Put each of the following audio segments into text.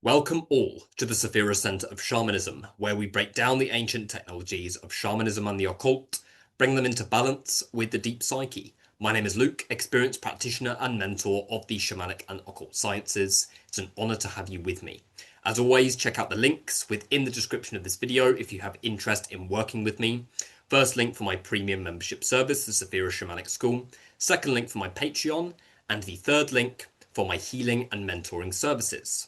Welcome all to the Saphira Center of Shamanism, where we break down the ancient technologies of shamanism and the occult, bring them into balance with the deep psyche. My name is Luke, experienced practitioner and mentor of the shamanic and occult sciences. It's an honor to have you with me. As always, check out the links within the description of this video if you have interest in working with me. First link for my premium membership service, the Saphira Shamanic School. Second link for my Patreon. And the third link for my healing and mentoring services.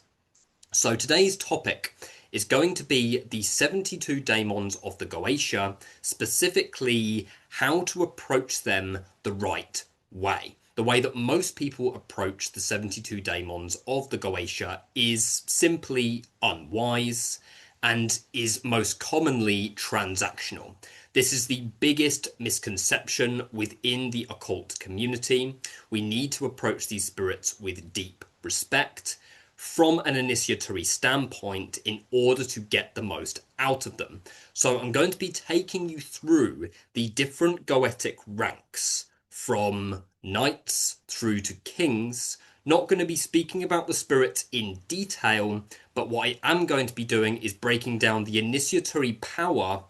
So today's topic is going to be the 72 daemons of the Goetia, specifically how to approach them the right way. The way that most people approach the 72 daemons of the Goetia is simply unwise and is most commonly transactional. This is the biggest misconception within the occult community. We need to approach these spirits with deep respect from an initiatory standpoint in order to get the most out of them. So I'm going to be taking you through the different Goetic ranks from knights through to kings. Not going to be speaking about the spirits in detail, but what I am going to be doing is breaking down the initiatory power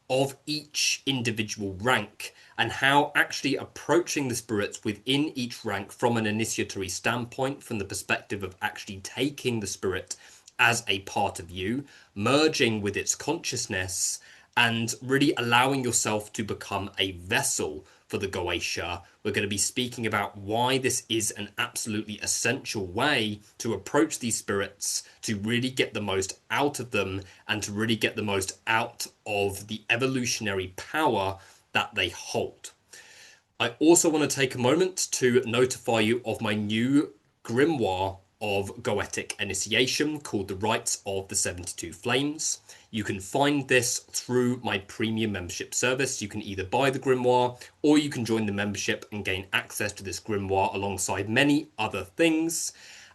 of each individual rank and how actually approaching the spirits within each rank from an initiatory standpoint, from the perspective of actually taking the spirit as a part of you, merging with its consciousness, and really allowing yourself to become a vessel for the Goetia. We're going to be speaking about why this is an absolutely essential way to approach these spirits, to really get the most out of them, and to really get the most out of the evolutionary power that they hold. I also want to take a moment to notify you of my new grimoire of Goetic initiation called The Rites of the 72 Flames. You can find this through my premium membership service. You can either buy the grimoire or you can join the membership and gain access to this grimoire alongside many other things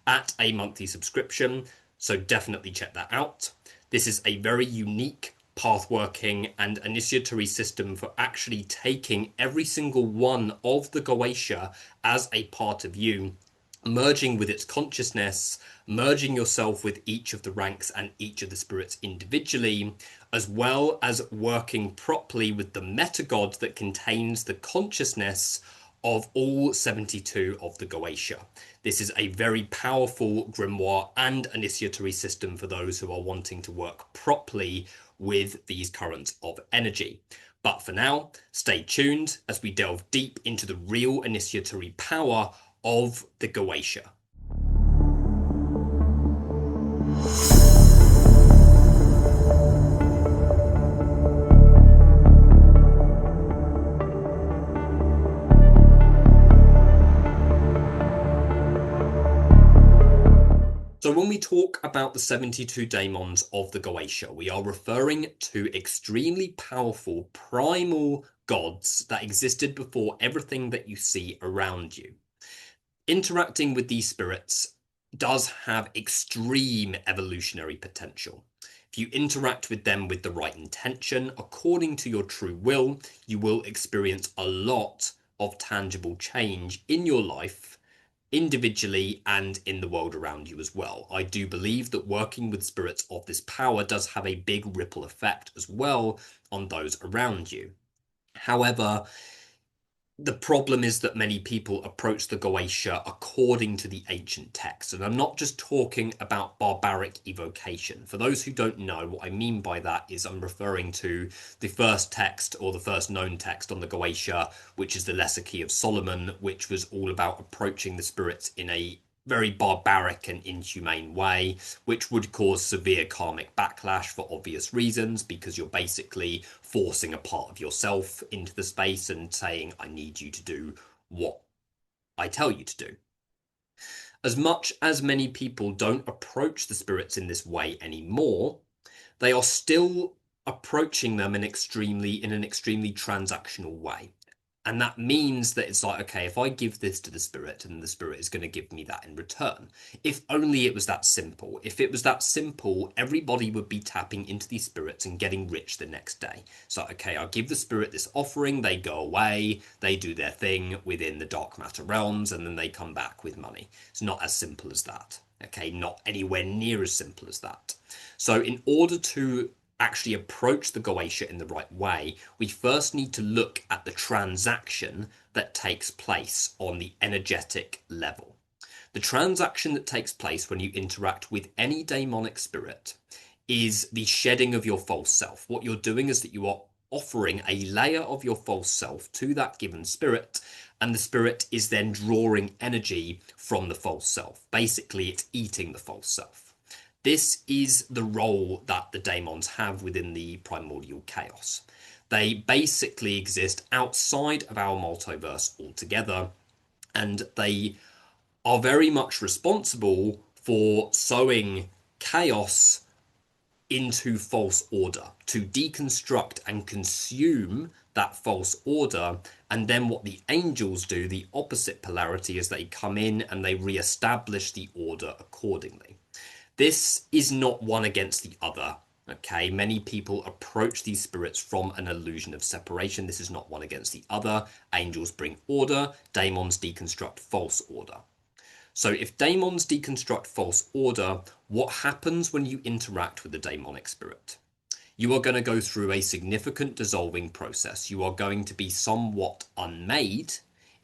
at a monthly subscription. So definitely check that out. This is a very unique pathworking and initiatory system for actually taking every single one of the Goetia as a part of you, merging with its consciousness, merging yourself with each of the ranks and each of the spirits individually, as well as working properly with the meta-god that contains the consciousness of all 72 of the Goetia. This is a very powerful grimoire and initiatory system for those who are wanting to work properly with these currents of energy. But for now, stay tuned as we delve deep into the real initiatory power of the Goetia. So when we talk about the 72 daemons of the Goetia, we are referring to extremely powerful primal gods that existed before everything that you see around you. Interacting with these spirits does have extreme evolutionary potential. If you interact with them with the right intention, according to your true will, you will experience a lot of tangible change in your life, individually and in the world around you as well. I do believe that working with spirits of this power does have a big ripple effect as well on those around you. However, the problem is that many people approach the Goetia according to the ancient texts. And I'm not just talking about barbaric evocation. For those who don't know, what I mean by that is I'm referring to the first text or the first known text on the Goetia, which is the Lesser Key of Solomon, which was all about approaching the spirits in a very barbaric and inhumane way, which would cause severe karmic backlash for obvious reasons, because you're basically forcing a part of yourself into the space and saying, I need you to do what I tell you to do. As much as many people don't approach the spirits in this way anymore, they are still approaching them in an extremely transactional way. And that means that it's like, okay, if I give this to the spirit and the spirit is going to give me that in return. If only it was that simple. If it was that simple, everybody would be tapping into these spirits and getting rich the next day. So, okay, I'll give the spirit this offering, they go away, they do their thing within the dark matter realms, and then they come back with money. It's not as simple as that. Okay, not anywhere near as simple as that. So in order to actually approach the Goetia in the right way, we first need to look at the transaction that takes place on the energetic level. The transaction that takes place when you interact with any daemonic spirit is the shedding of your false self. What you're doing is that you are offering a layer of your false self to that given spirit, and the spirit is then drawing energy from the false self. Basically, it's eating the false self. This is the role that the daemons have within the primordial chaos. They basically exist outside of our multiverse altogether, and they are very much responsible for sowing chaos into false order, to deconstruct and consume that false order. And then what the angels do, the opposite polarity, is they come in and they re-establish the order accordingly. This is not one against the other. Okay, many people approach these spirits from an illusion of separation. This is not one against the other. Angels bring order, daemons deconstruct false order. So if daemons deconstruct false order, what happens when you interact with the daemonic spirit? You are going to go through a significant dissolving process. You are going to be somewhat unmade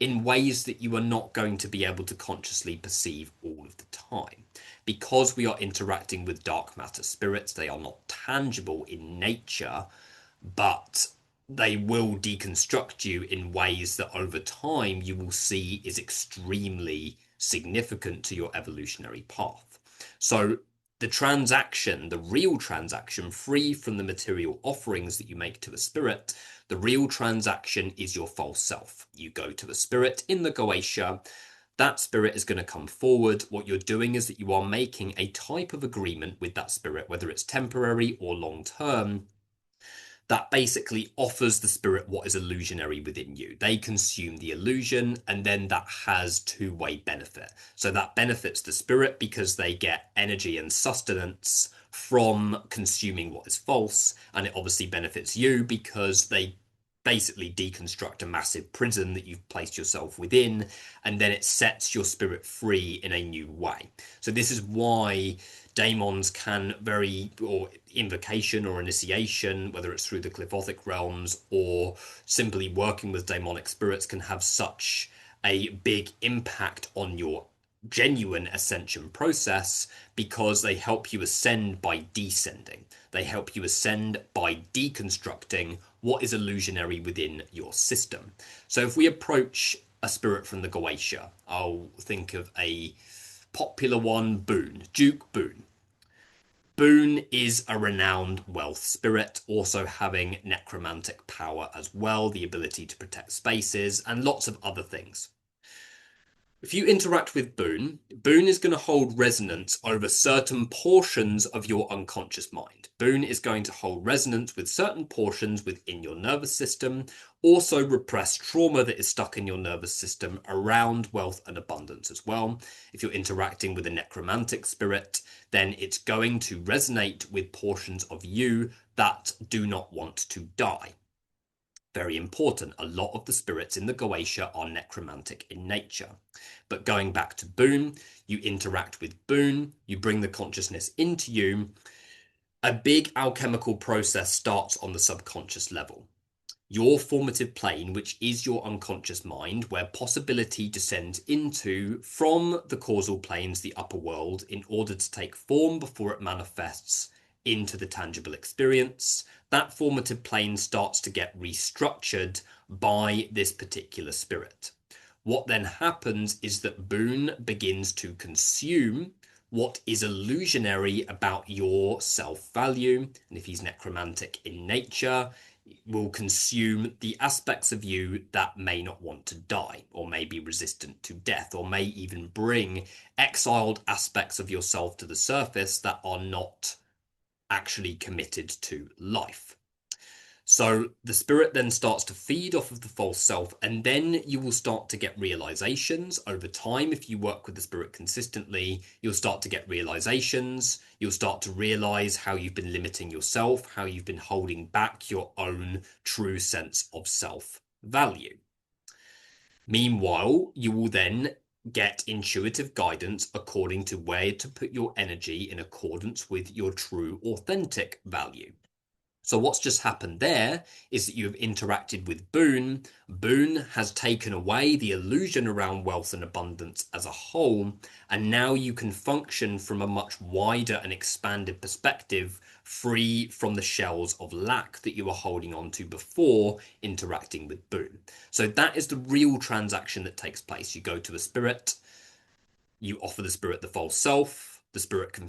in ways that you are not going to be able to consciously perceive all of the time. Because we are interacting with dark matter spirits, they are not tangible in nature, but they will deconstruct you in ways that over time you will see is extremely significant to your evolutionary path. So the transaction, the real transaction, free from the material offerings that you make to a spirit, the real transaction is your false self. You go to a spirit in the Goetia, that spirit is going to come forward. What you're doing is that you are making a type of agreement with that spirit, whether it's temporary or long term, that basically offers the spirit what is illusionary within you. They consume the illusion, and then that has two-way benefit. So that benefits the spirit because they get energy and sustenance from consuming what is false, and it obviously benefits you because they basically deconstruct a massive prison that you've placed yourself within, and then it sets your spirit free in a new way. So this is why daemons can or invocation or initiation, whether it's through the Qliphothic realms or simply working with demonic spirits, can have such a big impact on your genuine ascension process, because they help you ascend by descending. They help you ascend by deconstructing what is illusionary within your system. So if we approach a spirit from the Goetia, I'll think of a popular one, Boone, Duke Boone. Boone is a renowned wealth spirit, also having necromantic power as well, the ability to protect spaces, and lots of other things. If you interact with Boone, Boone is going to hold resonance over certain portions of your unconscious mind. Boone is going to hold resonance with certain portions within your nervous system, also repressed trauma that is stuck in your nervous system around wealth and abundance as well. If you're interacting with a necromantic spirit, then it's going to resonate with portions of you that do not want to die. Very important. A lot of the spirits in the Goetia are necromantic in nature. But going back to Boone, you interact with Boone, you bring the consciousness into you. A big alchemical process starts on the subconscious level. Your formative plane, which is your unconscious mind, where possibility descends into from the causal planes, the upper world, in order to take form before it manifests into the tangible experience. That formative plane starts to get restructured by this particular spirit. What then happens is that Boone begins to consume what is illusionary about your self-value, and if he's necromantic in nature, will consume the aspects of you that may not want to die, or may be resistant to death, or may even bring exiled aspects of yourself to the surface that are not actually committed to life. So the spirit then starts to feed off of the false self, and then you will start to get realizations over time. If you work with the spirit consistently, you'll start to get realizations. You'll start to realize how you've been limiting yourself, how you've been holding back your own true sense of self-value. Meanwhile, you will then get intuitive guidance according to where to put your energy in accordance with your true authentic value. So what's just happened there is that you have interacted with Boone. Boone has taken away the illusion around wealth and abundance as a whole, and now you can function from a much wider and expanded perspective, free from the shells of lack that you were holding on to before interacting with Boone. So that is the real transaction that takes place. You go to a spirit, you offer the spirit the false self, the spirit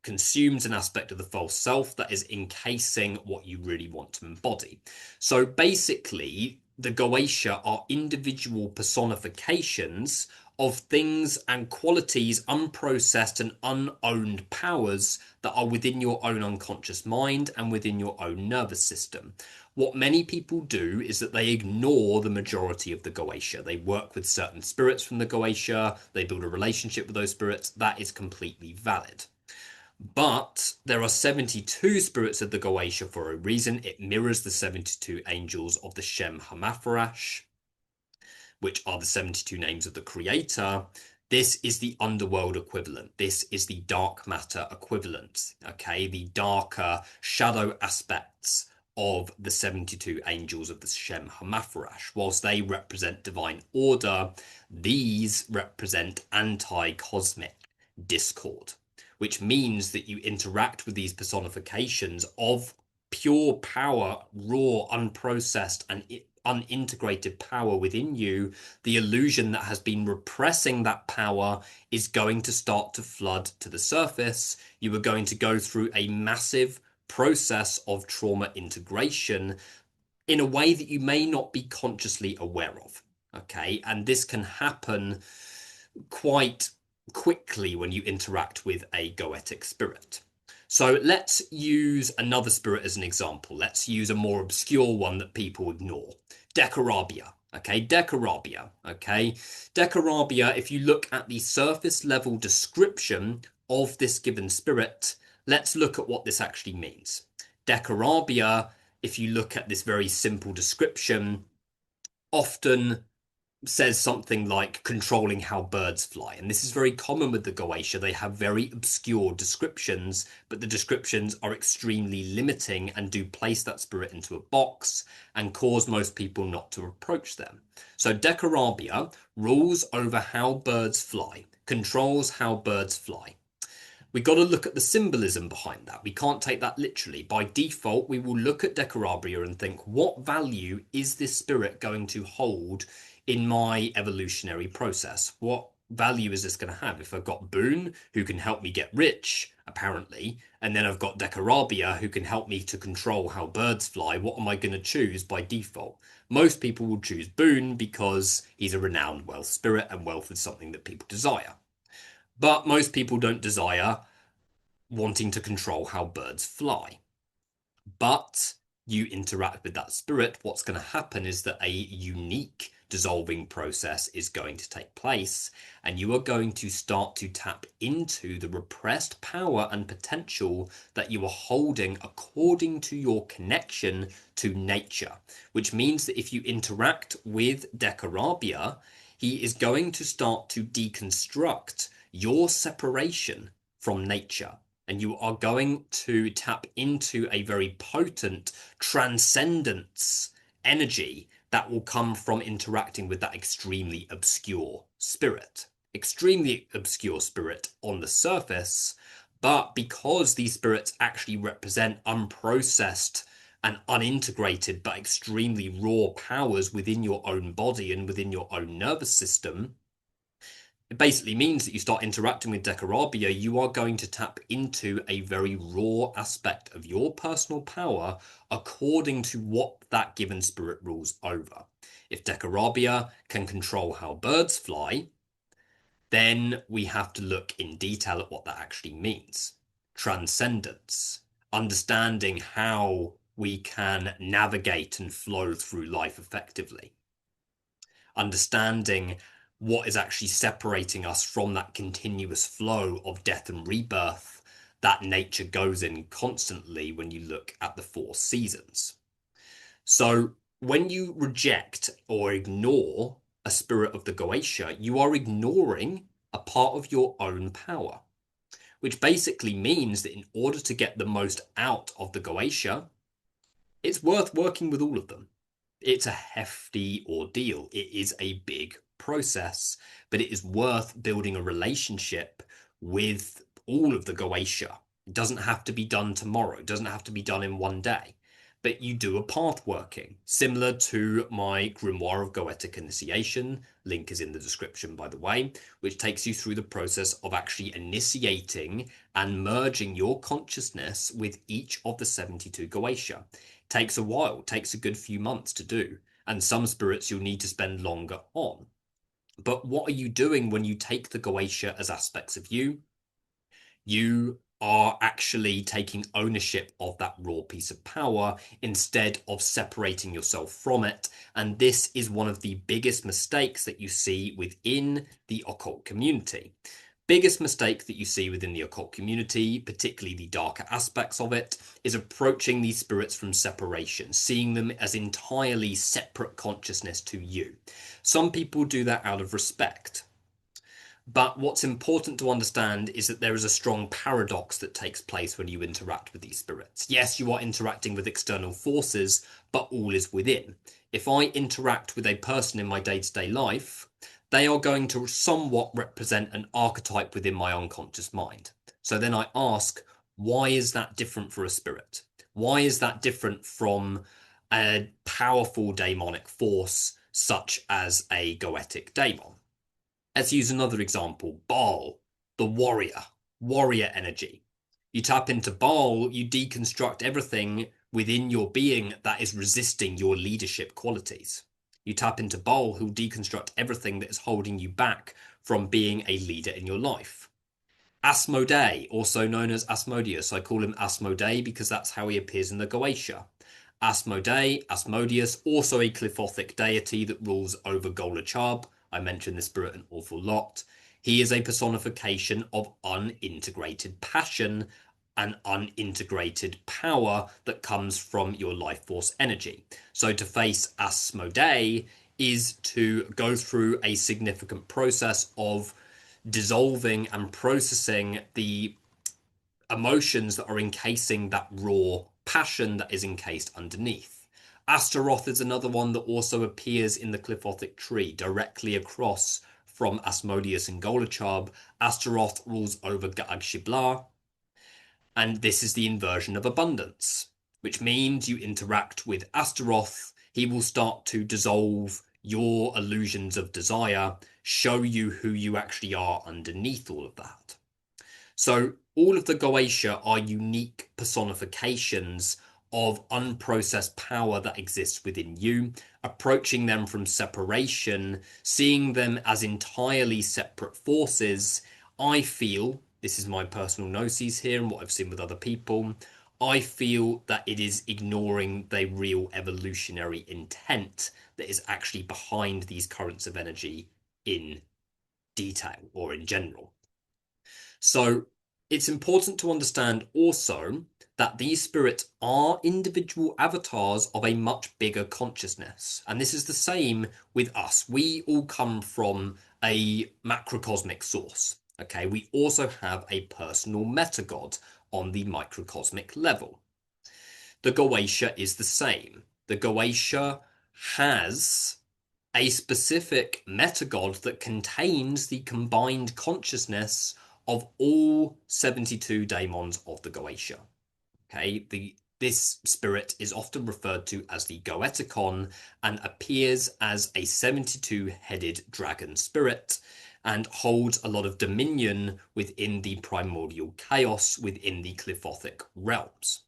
consumes an aspect of the false self that is encasing what you really want to embody. So basically, the Goetia are individual personifications of things and qualities, unprocessed and unowned powers that are within your own unconscious mind and within your own nervous system. What many people do is that they ignore the majority of the Goetia. They work with certain spirits from the Goetia, they build a relationship with those spirits. That is completely valid. But there are 72 spirits of the Goetia for a reason. It mirrors the 72 angels of the Shem Hamatharash, which are the 72 names of the Creator. This is the underworld equivalent. This is the dark matter equivalent. Okay, the darker shadow aspects of the 72 angels of the Shem Hamatharash. Whilst they represent divine order, these represent anti-cosmic discord, which means that you interact with these personifications of pure power, raw, unprocessed, and unintegrated power within you. The illusion that has been repressing that power is going to start to flood to the surface. You are going to go through a massive process of trauma integration in a way that you may not be consciously aware of. Okay, and this can happen quite quickly when you interact with a goetic spirit. So let's use another spirit as an example. Let's use a more obscure one that people ignore. Decarabia. Okay, Decarabia. Okay, Decarabia, if you look at the surface level description of this given spirit, let's look at what this actually means. Decarabia, if you look at this very simple description, often says something like controlling how birds fly. And this is very common with the Goetia. They have very obscure descriptions, but the descriptions are extremely limiting and do place that spirit into a box and cause most people not to approach them. So Decarabia rules over how birds fly, controls how birds fly. We got to look at the symbolism behind that. We can't take that literally. By default, we will look at Decarabia and think, what value is this spirit going to hold in my evolutionary process? What value is this going to have? If I've got Boone, who can help me get rich, apparently, and then I've got Decarabia, who can help me to control how birds fly, what am I going to choose by default? Most people will choose Boone because he's a renowned wealth spirit, and wealth is something that people desire. But most people don't desire wanting to control how birds fly. But you interact with that spirit, what's going to happen is that a unique dissolving process is going to take place, and you are going to start to tap into the repressed power and potential that you are holding according to your connection to nature, which means that if you interact with Decarabia, he is going to start to deconstruct your separation from nature. And you are going to tap into a very potent transcendence energy that will come from interacting with that extremely obscure spirit. Extremely obscure spirit on the surface, but because these spirits actually represent unprocessed and unintegrated but extremely raw powers within your own body and within your own nervous system, it basically means that you start interacting with Decarabia, you are going to tap into a very raw aspect of your personal power according to what that given spirit rules over. If Decarabia can control how birds fly, then we have to look in detail at what that actually means. Transcendence, understanding how we can navigate and flow through life effectively. Understanding what is actually separating us from that continuous flow of death and rebirth that nature goes in constantly when you look at the four seasons. So when you reject or ignore a spirit of the Goetia, you are ignoring a part of your own power, which basically means that in order to get the most out of the Goetia, it's worth working with all of them. It's a hefty ordeal. It is a big process, but it is worth building a relationship with all of the Goetia. It doesn't have to be done tomorrow. It doesn't have to be done in one day. But you do a path working, similar to my Grimoire of Goetic Initiation. Link is in the description, by the way, which takes you through the process of actually initiating and merging your consciousness with each of the 72 Goetia. Takes a while, takes a good few months to do, and some spirits you'll need to spend longer on. But what are you doing when you take the Goetia as aspects of you? You are actually taking ownership of that raw piece of power instead of separating yourself from it. And this is one of the biggest mistakes that you see within the occult community. Biggest mistake that you see within the occult community, particularly the darker aspects of it, is approaching these spirits from separation, seeing them as entirely separate consciousness to you. Some people do that out of respect. But what's important to understand is that there is a strong paradox that takes place when you interact with these spirits. Yes, you are interacting with external forces, but all is within. If I interact with a person in my day-to-day life, they are going to somewhat represent an archetype within my unconscious mind. So then I ask, why is that different for a spirit? Why is that different from a powerful demonic force such as a goetic daemon? Let's use another example. Baal, the warrior energy. You tap into Baal, you deconstruct everything within your being that is resisting your leadership qualities. You tap into Baal, who'll deconstruct everything that is holding you back from being a leader in your life. Asmodee, also known as Asmodeus. I call him Asmodee because that's how he appears in the Goetia. Asmodee, Asmodeus, also a Clifothic deity that rules over Golachab. I mention this spirit an awful lot. He is a personification of unintegrated passion and unintegrated power that comes from your life force energy. So to face Asmodee is to go through a significant process of dissolving and processing the emotions that are encasing that raw passion that is encased underneath. Astaroth is another one that also appears in the Clifothic tree, directly across from Asmodeus and Golachab. Astaroth rules over Ga'ag Shibla, and this is the inversion of abundance, which means you interact with Astaroth, he will start to dissolve your illusions of desire, show you who you actually are underneath all of that. So all of the Goetia are unique personifications of unprocessed power that exists within you, approaching them from separation, seeing them as entirely separate forces. I feel, this is my personal gnosis here and what I've seen with other people, I feel that it is ignoring the real evolutionary intent that is actually behind these currents of energy in detail or in general. So it's important to understand also that these spirits are individual avatars of a much bigger consciousness. And this is the same with us. We all come from a macrocosmic source. Okay, we also have a personal metagod on the microcosmic level. The Goetia is the same. The Goetia has a specific metagod that contains the combined consciousness of all 72 daemons of the Goetia. Okay, this spirit is often referred to as the Goeticon and appears as a 72-headed dragon spirit and holds a lot of dominion within the primordial chaos within the Clifothic realms.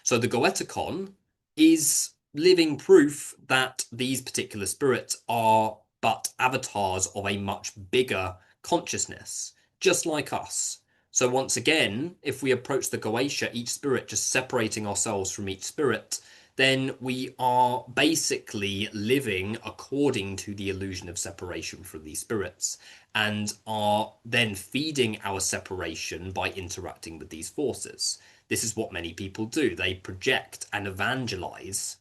So the Goeticon is living proof that these particular spirits are but avatars of a much bigger consciousness, just like us. So once again, if we approach the Goetia, each spirit just separating ourselves from each spirit, then we are basically living according to the illusion of separation from these spirits and are then feeding our separation by interacting with these forces. This is what many people do. They project and evangelize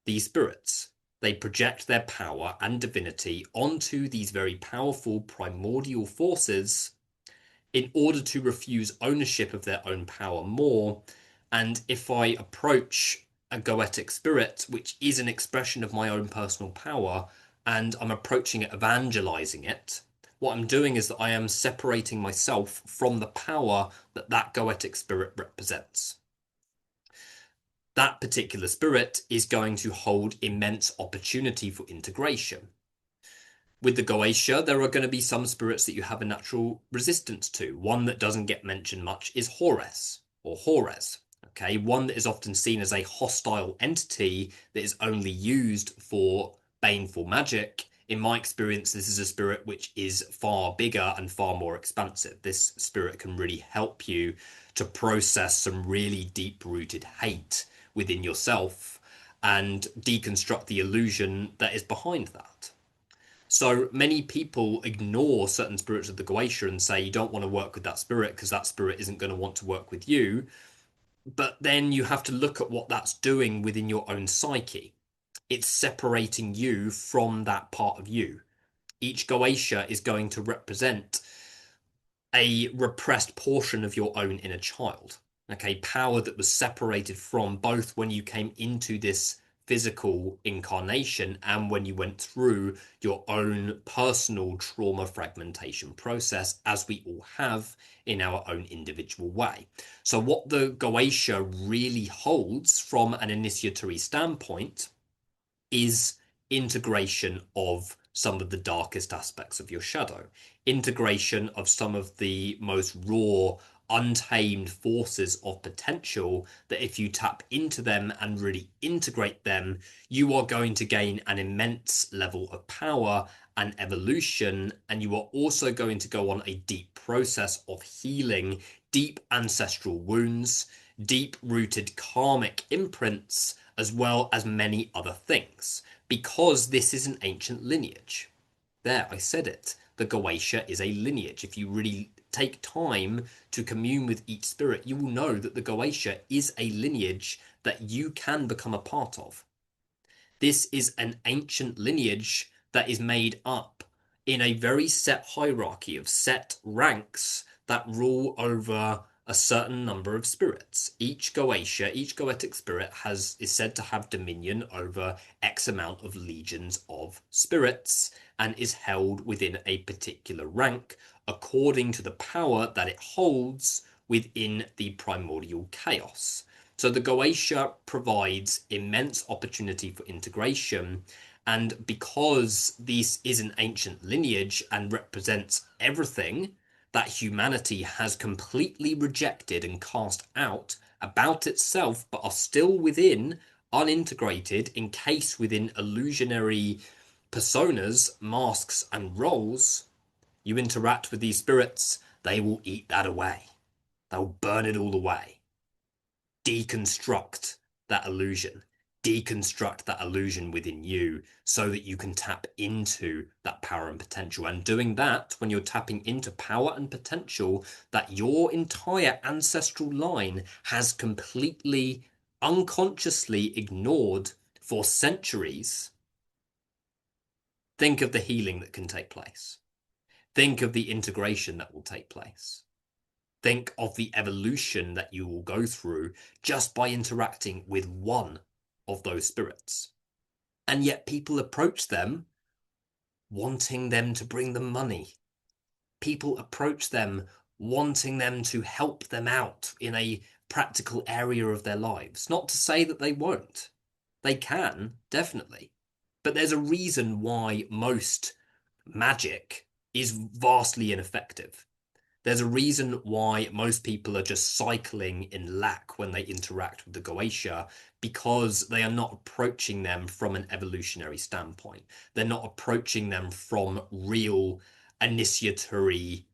these spirits. They project their power and divinity onto these very powerful primordial forces in order to refuse ownership of their own power more. And if I approach a goetic spirit, which is an expression of my own personal power, and I'm approaching it, evangelizing it, what I'm doing is that I am separating myself from the power that that goetic spirit represents. That particular spirit is going to hold immense opportunity for integration. With the Goetia, there are going to be some spirits that you have a natural resistance to. One that doesn't get mentioned much is Horus or Horus. Okay, one that is often seen as a hostile entity that is only used for baneful magic. In my experience, this is a spirit which is far bigger and far more expansive. This spirit can really help you to process some really deep-rooted hate within yourself and deconstruct the illusion that is behind that. So many people ignore certain spirits of the Goetia and say you don't want to work with that spirit because that spirit isn't going to want to work with you. But then you have to look at what that's doing within your own psyche. It's separating you from that part of you. Each Goetia is going to represent a repressed portion of your own inner child. Okay, power that was separated from both when you came into this physical incarnation and when you went through your own personal trauma fragmentation process, as we all have in our own individual way. So what the Goetia really holds from an initiatory standpoint is integration of some of the darkest aspects of your shadow, integration of some of the most raw, untamed forces of potential that if you tap into them and really integrate them, you are going to gain an immense level of power and evolution. And you are also going to go on a deep process of healing deep ancestral wounds, deep-rooted karmic imprints, as well as many other things, because this is an ancient lineage. There, I said it. The Goetia is a lineage. If you really take time to commune with each spirit, you will know that the Goetia is a lineage that you can become a part of. This is an ancient lineage that is made up in a very set hierarchy of set ranks that rule over a certain number of spirits. Each Goetia, each Goetic spirit is said to have dominion over X amount of legions of spirits and is held within a particular rank according to the power that it holds within the primordial chaos. So the Goetia provides immense opportunity for integration. And because this is an ancient lineage and represents everything that humanity has completely rejected and cast out about itself, but are still within, unintegrated, encased within illusionary personas, masks, and roles, you interact with these spirits, they will eat that away. They'll burn it all away. Deconstruct that illusion. Deconstruct that illusion within you so that you can tap into that power and potential. And doing that, when you're tapping into power and potential that your entire ancestral line has completely unconsciously ignored for centuries, think of the healing that can take place. Think of the integration that will take place. Think of the evolution that you will go through just by interacting with one of those spirits. And yet people approach them wanting them to bring them money. People approach them wanting them to help them out in a practical area of their lives. Not to say that they won't. They can, definitely. But there's a reason why most magic is vastly ineffective. There's a reason why most people are just cycling in lack when they interact with the Goetia, because they are not approaching them from an evolutionary standpoint. They're not approaching them from a real initiatory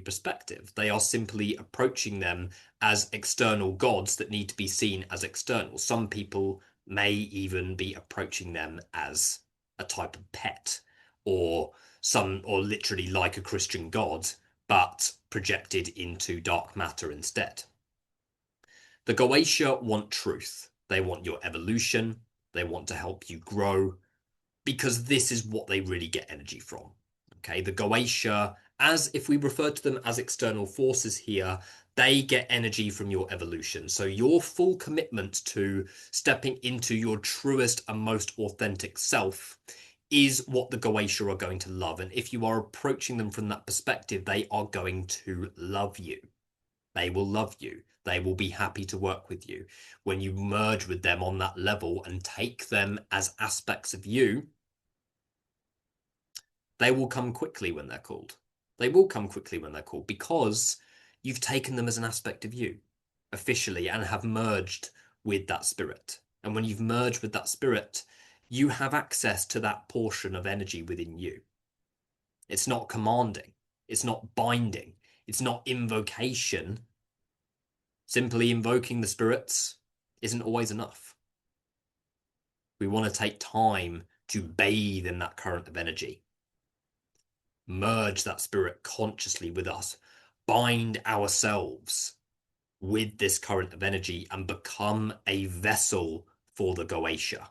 perspective. They are simply approaching them as external gods that need to be seen as external. Some people may even be approaching them as a type of pet or literally like a Christian god, but projected into dark matter instead. The Goetia want truth. They want your evolution. They want to help you grow because this is what they really get energy from. Okay, the Goetia, as if we refer to them as external forces here, they get energy from your evolution. So your full commitment to stepping into your truest and most authentic self is what the Goetia are going to love. And if you are approaching them from that perspective, they are going to love you. They will love you. They will be happy to work with you. When you merge with them on that level and take them as aspects of you, they will come quickly when they're called. They will come quickly when they're called because you've taken them as an aspect of you officially and have merged with that spirit. And when you've merged with that spirit, you have access to that portion of energy within you. It's not commanding. It's not binding. It's not invocation. Simply invoking the spirits isn't always enough. We want to take time to bathe in that current of energy. Merge that spirit consciously with us, bind ourselves with this current of energy and become a vessel for the Goetia.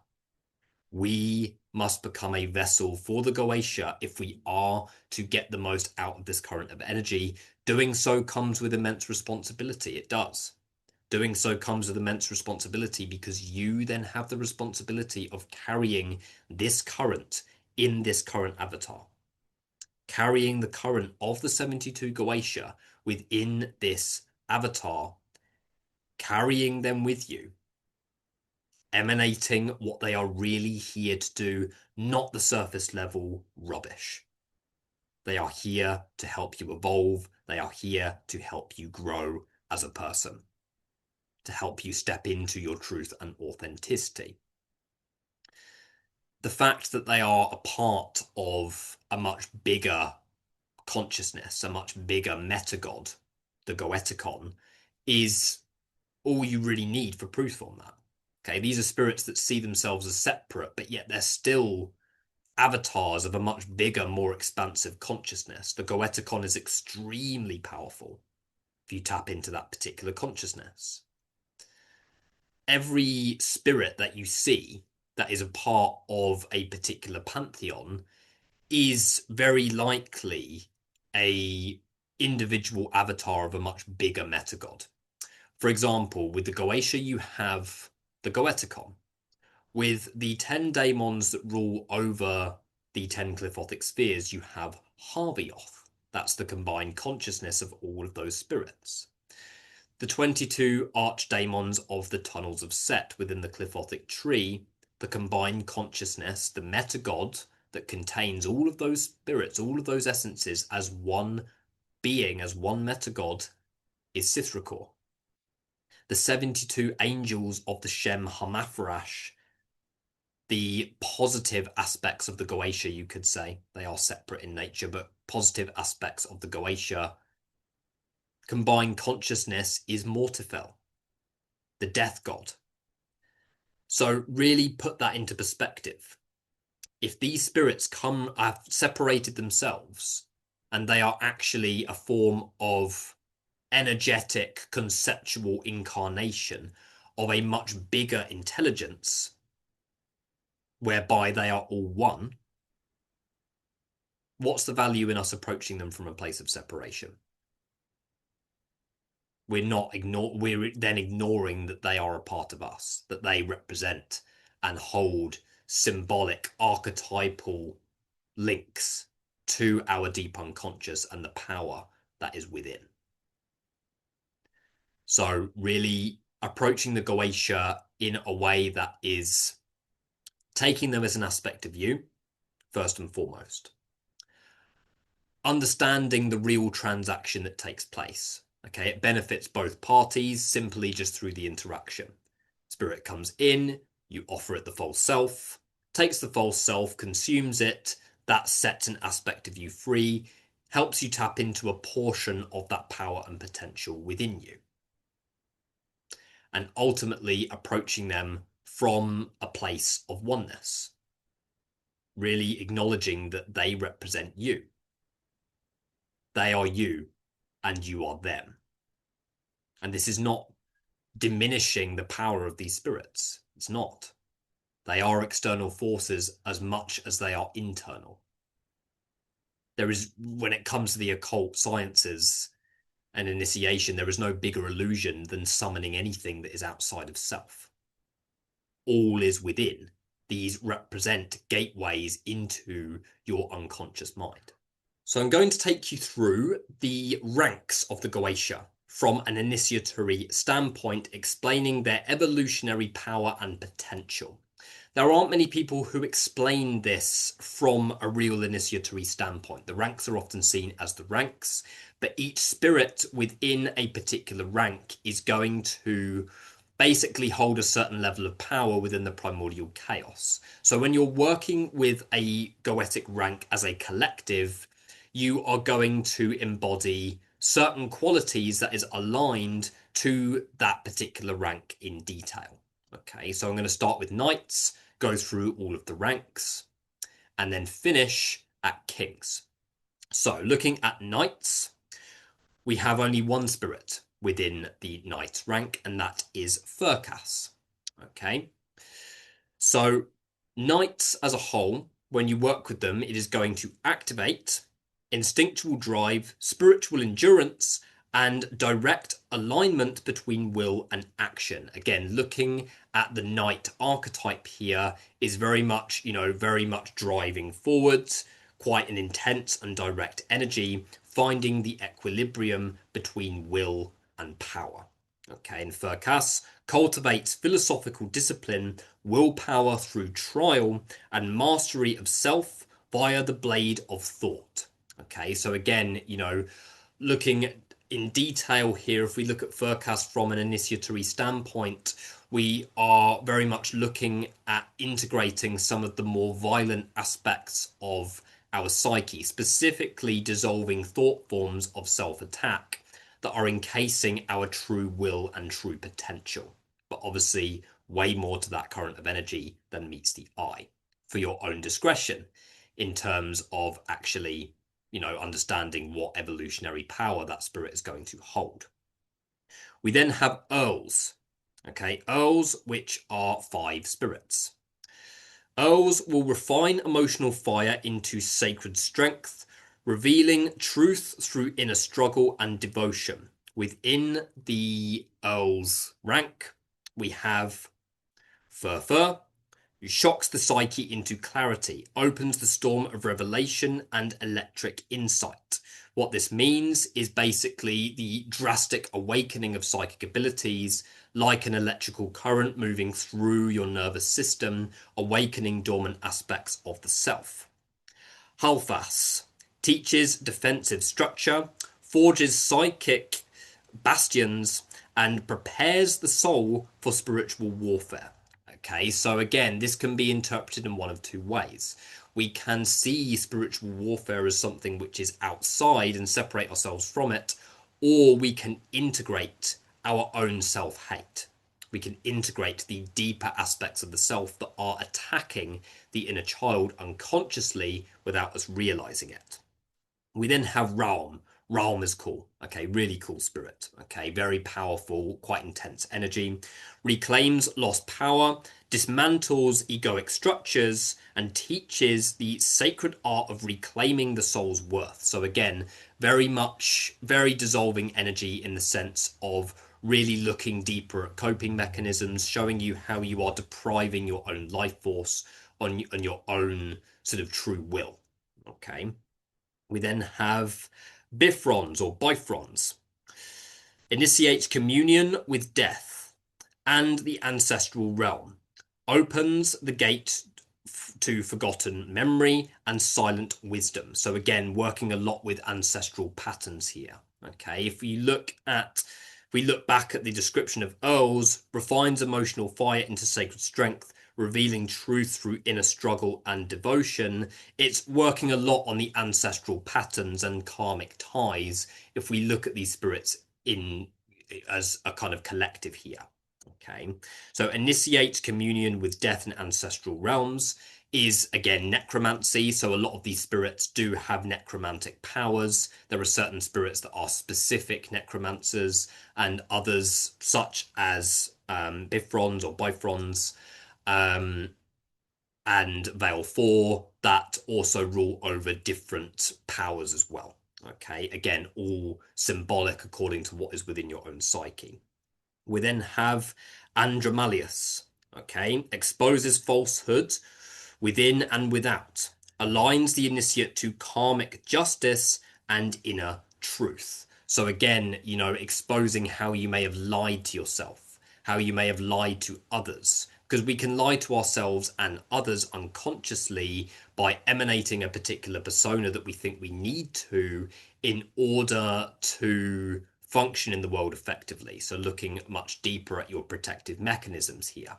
We must become a vessel for the Goetia if we are to get the most out of this current of energy. Doing so comes with immense responsibility. It does. Doing so comes with immense responsibility because you then have the responsibility of carrying this current in this current avatar. Carrying the current of the 72 Goetia within this avatar, carrying them with you, emanating what they are really here to do, not the surface level rubbish. They are here to help you evolve. They are here to help you grow as a person, to help you step into your truth and authenticity. The fact that they are a part of a much bigger consciousness, a much bigger meta-god, the Goeticon, is all you really need for proof on that. Okay, these are spirits that see themselves as separate, but yet they're still avatars of a much bigger, more expansive consciousness. The Goeticon is extremely powerful if you tap into that particular consciousness. Every spirit that you see that is a part of a particular pantheon is very likely a individual avatar of a much bigger metagod. For example, with the Goetia, you have the Goeticon. With the 10 daemons that rule over the 10 Clifothic spheres, you have Harvioth. That's the combined consciousness of all of those spirits. The 22 archdaemons of the tunnels of Set within the Clifothic tree, the combined consciousness, the metagod that contains all of those spirits, all of those essences as one being, as one metagod, is Sithrakor. The 72 angels of the Shem Hamathrash, the positive aspects of the Goetia, you could say, they are separate in nature, but positive aspects of the Goetia, combined consciousness is Mortiphel, the death god. So really put that into perspective. If these spirits have separated themselves and they are actually a form of energetic conceptual incarnation of a much bigger intelligence whereby they are all one, what's the value in us approaching them from a place of separation? We're then ignoring that they are a part of us, that they represent and hold symbolic, archetypal links to our deep unconscious and the power that is within. So really approaching the Goetia in a way that is taking them as an aspect of you, first and foremost. Understanding the real transaction that takes place. Okay, it benefits both parties simply just through the interaction. Spirit comes in, you offer it the false self, takes the false self, consumes it, that sets an aspect of you free, helps you tap into a portion of that power and potential within you. And ultimately approaching them from a place of oneness, really acknowledging that they represent you. They are you and you are them. And this is not diminishing the power of these spirits. It's not. They are external forces as much as they are internal. There is, when it comes to the occult sciences and initiation, there is no bigger illusion than summoning anything that is outside of self. All is within. These represent gateways into your unconscious mind. So I'm going to take you through the ranks of the Goetia from an initiatory standpoint, explaining their evolutionary power and potential. There aren't many people who explain this from a real initiatory standpoint. The ranks are often seen as the ranks, but each spirit within a particular rank is going to basically hold a certain level of power within the primordial chaos. So when you're working with a Goetic rank as a collective, you are going to embody certain qualities that is aligned to that particular rank in detail. Okay, so I'm going to start with knights, go through all of the ranks, and then finish at kings. So looking at knights, we have only one spirit within the knight rank, and that is Furcas. Okay, so knights as a whole, when you work with them, it is going to activate instinctual drive, spiritual endurance, and direct alignment between will and action. Again, looking at the knight archetype here is very much, very much driving forwards, quite an intense and direct energy, finding the equilibrium between will and power. Okay, and Furcas cultivates philosophical discipline, willpower through trial, and mastery of self via the blade of thought. Okay, so again, looking in detail here, if we look at Furcas from an initiatory standpoint, we are very much looking at integrating some of the more violent aspects of our psyche, specifically dissolving thought forms of self-attack that are encasing our true will and true potential. But obviously, way more to that current of energy than meets the eye for your own discretion in terms of actually understanding what evolutionary power that spirit is going to hold. We then have Earls. Okay, Earls, which are 5 spirits. Earls will refine emotional fire into sacred strength, revealing truth through inner struggle and devotion. Within the Earls rank, we have Fur, who shocks the psyche into clarity, opens the storm of revelation and electric insight. What this means is basically the drastic awakening of psychic abilities, like an electrical current moving through your nervous system, awakening dormant aspects of the self. Halfas teaches defensive structure, forges psychic bastions, and prepares the soul for spiritual warfare. Okay, so again, this can be interpreted in one of two ways. We can see spiritual warfare as something which is outside and separate ourselves from it, or we can integrate our own self-hate. We can integrate the deeper aspects of the self that are attacking the inner child unconsciously without us realizing it. We then have Raum. Raum is cool. Okay, really cool spirit. Okay, very powerful, quite intense energy. Reclaims lost power, dismantles egoic structures, and teaches the sacred art of reclaiming the soul's worth. So again, very dissolving energy in the sense of really looking deeper at coping mechanisms, showing you how you are depriving your own life force on your own sort of true will. Okay. We then have Bifrons or Bifrons. Initiates communion with death and the ancestral realm. Opens the gate to forgotten memory and silent wisdom. So again, working a lot with ancestral patterns here. Okay, if we look back at the description of Earls, refines emotional fire into sacred strength, revealing truth through inner struggle and devotion. It's working a lot on the ancestral patterns and karmic ties if we look at these spirits as a kind of collective here. Okay, so initiate communion with death and ancestral realms is again necromancy. So a lot of these spirits do have necromantic powers. There are certain spirits that are specific necromancers, and others such as Bifrons or Bifrons and Veil 4 that also rule over different powers as well. Okay, again, all symbolic according to what is within your own psyche. We then have Andromalius, okay, exposes falsehood within and without, aligns the initiate to karmic justice and inner truth. So again, exposing how you may have lied to yourself, how you may have lied to others, because we can lie to ourselves and others unconsciously by emanating a particular persona that we think we need to in order to function in the world effectively. So looking much deeper at your protective mechanisms here.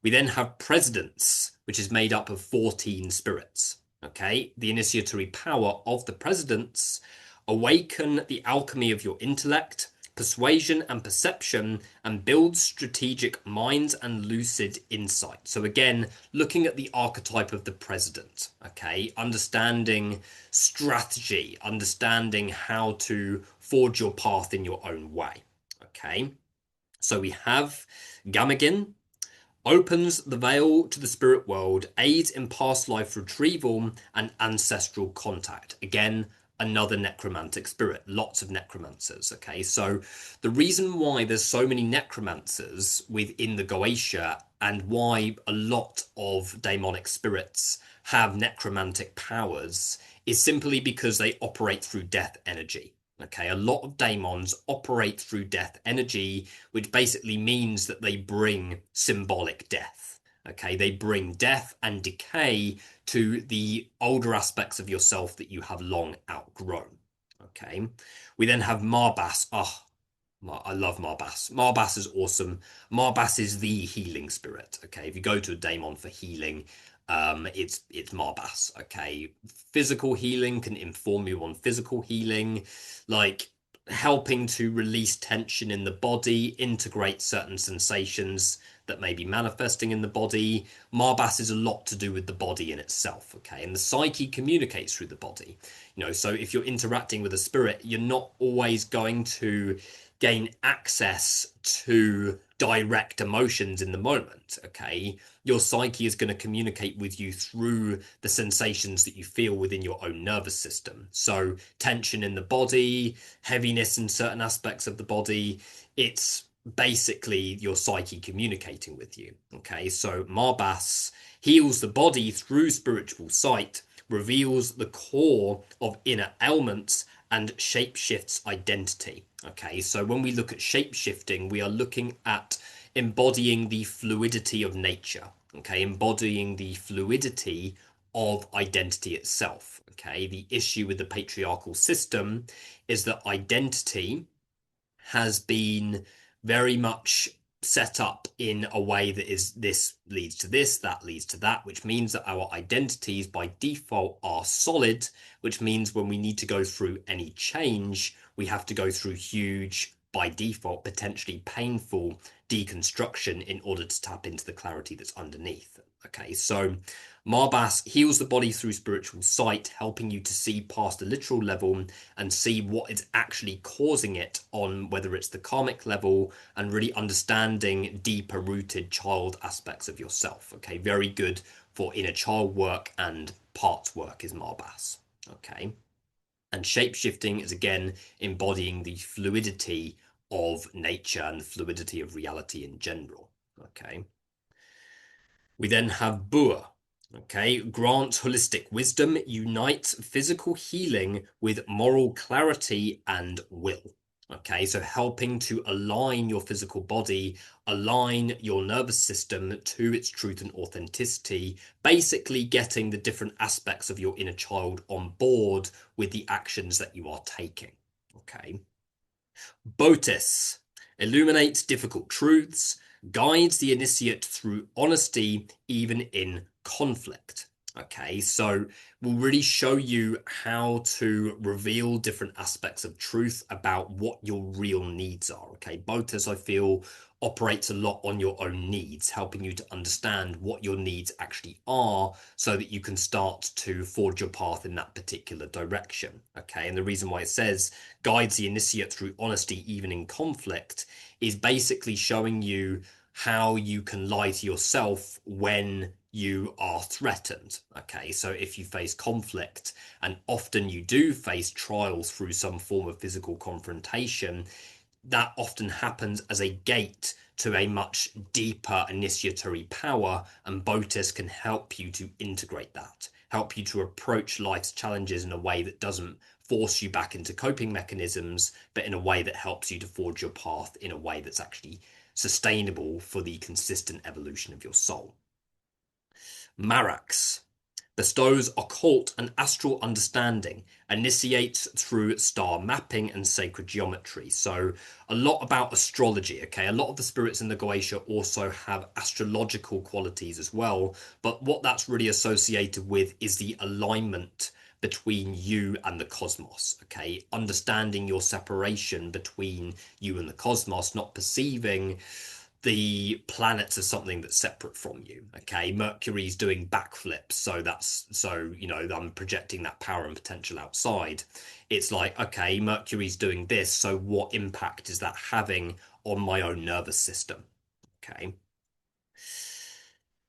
We then have presidents, which is made up of 14 spirits. Okay, the initiatory power of the presidents awaken the alchemy of your intellect, persuasion and perception, and build strategic minds and lucid insight. So again, looking at the archetype of the president, okay, understanding strategy, understanding how to forge your path in your own way. Okay, so we have Gamagin, opens the veil to the spirit world, aids in past life retrieval and ancestral contact. Again, another necromantic spirit, lots of necromancers. Okay, so the reason why there's so many necromancers within the Goetia and why a lot of demonic spirits have necromantic powers is simply because they operate through death energy. Okay, a lot of daemons operate through death energy, which basically means that they bring symbolic death. Okay, they bring death and decay to the older aspects of yourself that you have long outgrown. Okay, we then have Marbas. Oh, I love Marbas. Marbas is awesome. Marbas is the healing spirit. Okay, if you go to a daemon for healing, it's Marbas. Okay, physical healing can inform you on physical healing, like helping to release tension in the body, integrate certain sensations that may be manifesting in the body. Marbas is a lot to do with the body in itself, okay? And the psyche communicates through the body. So if you're interacting with a spirit, you're not always going to gain access to direct emotions in the moment, okay? Your psyche is going to communicate with you through the sensations that you feel within your own nervous system. So tension in the body, heaviness in certain aspects of the body, it's basically your psyche communicating with you, okay? So Marbas heals the body through spiritual sight, reveals the core of inner ailments, and shapeshifts identity. Okay, so when we look at shapeshifting, we are looking at embodying the fluidity of nature. Okay, embodying the fluidity of identity itself. Okay, the issue with the patriarchal system is that identity has been very much set up in a way that is this leads to this, that leads to that, which means that our identities by default are solid, which means when we need to go through any change, we have to go through huge, by default, potentially painful deconstruction in order to tap into the clarity that's underneath. Okay, so Marbas heals the body through spiritual sight, helping you to see past the literal level and see what is actually causing it on whether it's the karmic level, and really understanding deeper rooted child aspects of yourself. Okay, very good for inner child work and parts work is Marbas. Okay, and shapeshifting is again embodying the fluidity of nature and the fluidity of reality in general. Okay. We then have Bua. Okay, grants holistic wisdom, unites physical healing with moral clarity and will. Okay, so helping to align your physical body, align your nervous system to its truth and authenticity, basically getting the different aspects of your inner child on board with the actions that you are taking. Okay. Botis illuminates difficult truths, guides the initiate through honesty, even in conflict. Okay, so we'll really show you how to reveal different aspects of truth about what your real needs are. Okay, Botis, I feel, operates a lot on your own needs, helping you to understand what your needs actually are so that you can start to forge your path in that particular direction. Okay, and the reason why it says guides the initiate through honesty, even in conflict, is basically showing you how you can lie to yourself when you are threatened. Okay, so if you face conflict, and often you do face trials through some form of physical confrontation, that often happens as a gate to a much deeper initiatory power, and Botis can help you to integrate that, help you to approach life's challenges in a way that doesn't force you back into coping mechanisms, but in a way that helps you to forge your path in a way that's actually sustainable for the consistent evolution of your soul. Marax bestows occult and astral understanding, initiates through star mapping and sacred geometry. So a lot about astrology, okay? A lot of the spirits in the Goetia also have astrological qualities as well, but what that's really associated with is the alignment between you and the cosmos, okay? Understanding your separation between you and the cosmos, not perceiving the planets as something that's separate from you. Okay, Mercury's doing backflips, so I'm projecting that power and potential outside. It's like, okay, Mercury's doing this, so what impact is that having on my own nervous system? Okay.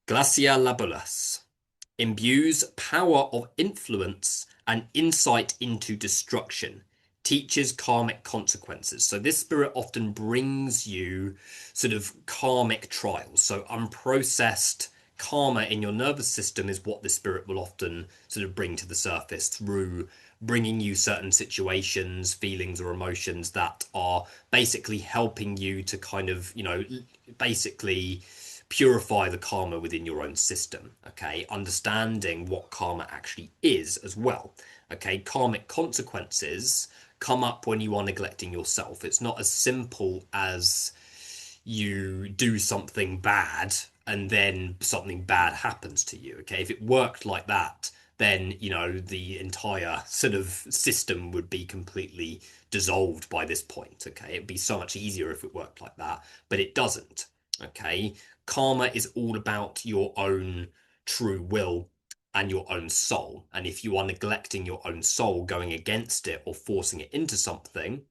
Glacia Labulus imbues power of influence and insight into destruction, teaches karmic consequences. So this spirit often brings you sort of karmic trials. So unprocessed karma in your nervous system is what the spirit will often sort of bring to the surface through bringing you certain situations, feelings, or emotions that are basically helping you to kind of, basically purify the karma within your own system. Okay, understanding what karma actually is as well. Okay, karmic consequences come up when you are neglecting yourself. It's not as simple as you do something bad and then something bad happens to you. Okay, if it worked like that, then the entire sort of system would be completely dissolved by this point. Okay, it'd be so much easier if it worked like that, but it doesn't. Okay, karma is all about your own true will and your own soul. And if you are neglecting your own soul, going against it or forcing it into something,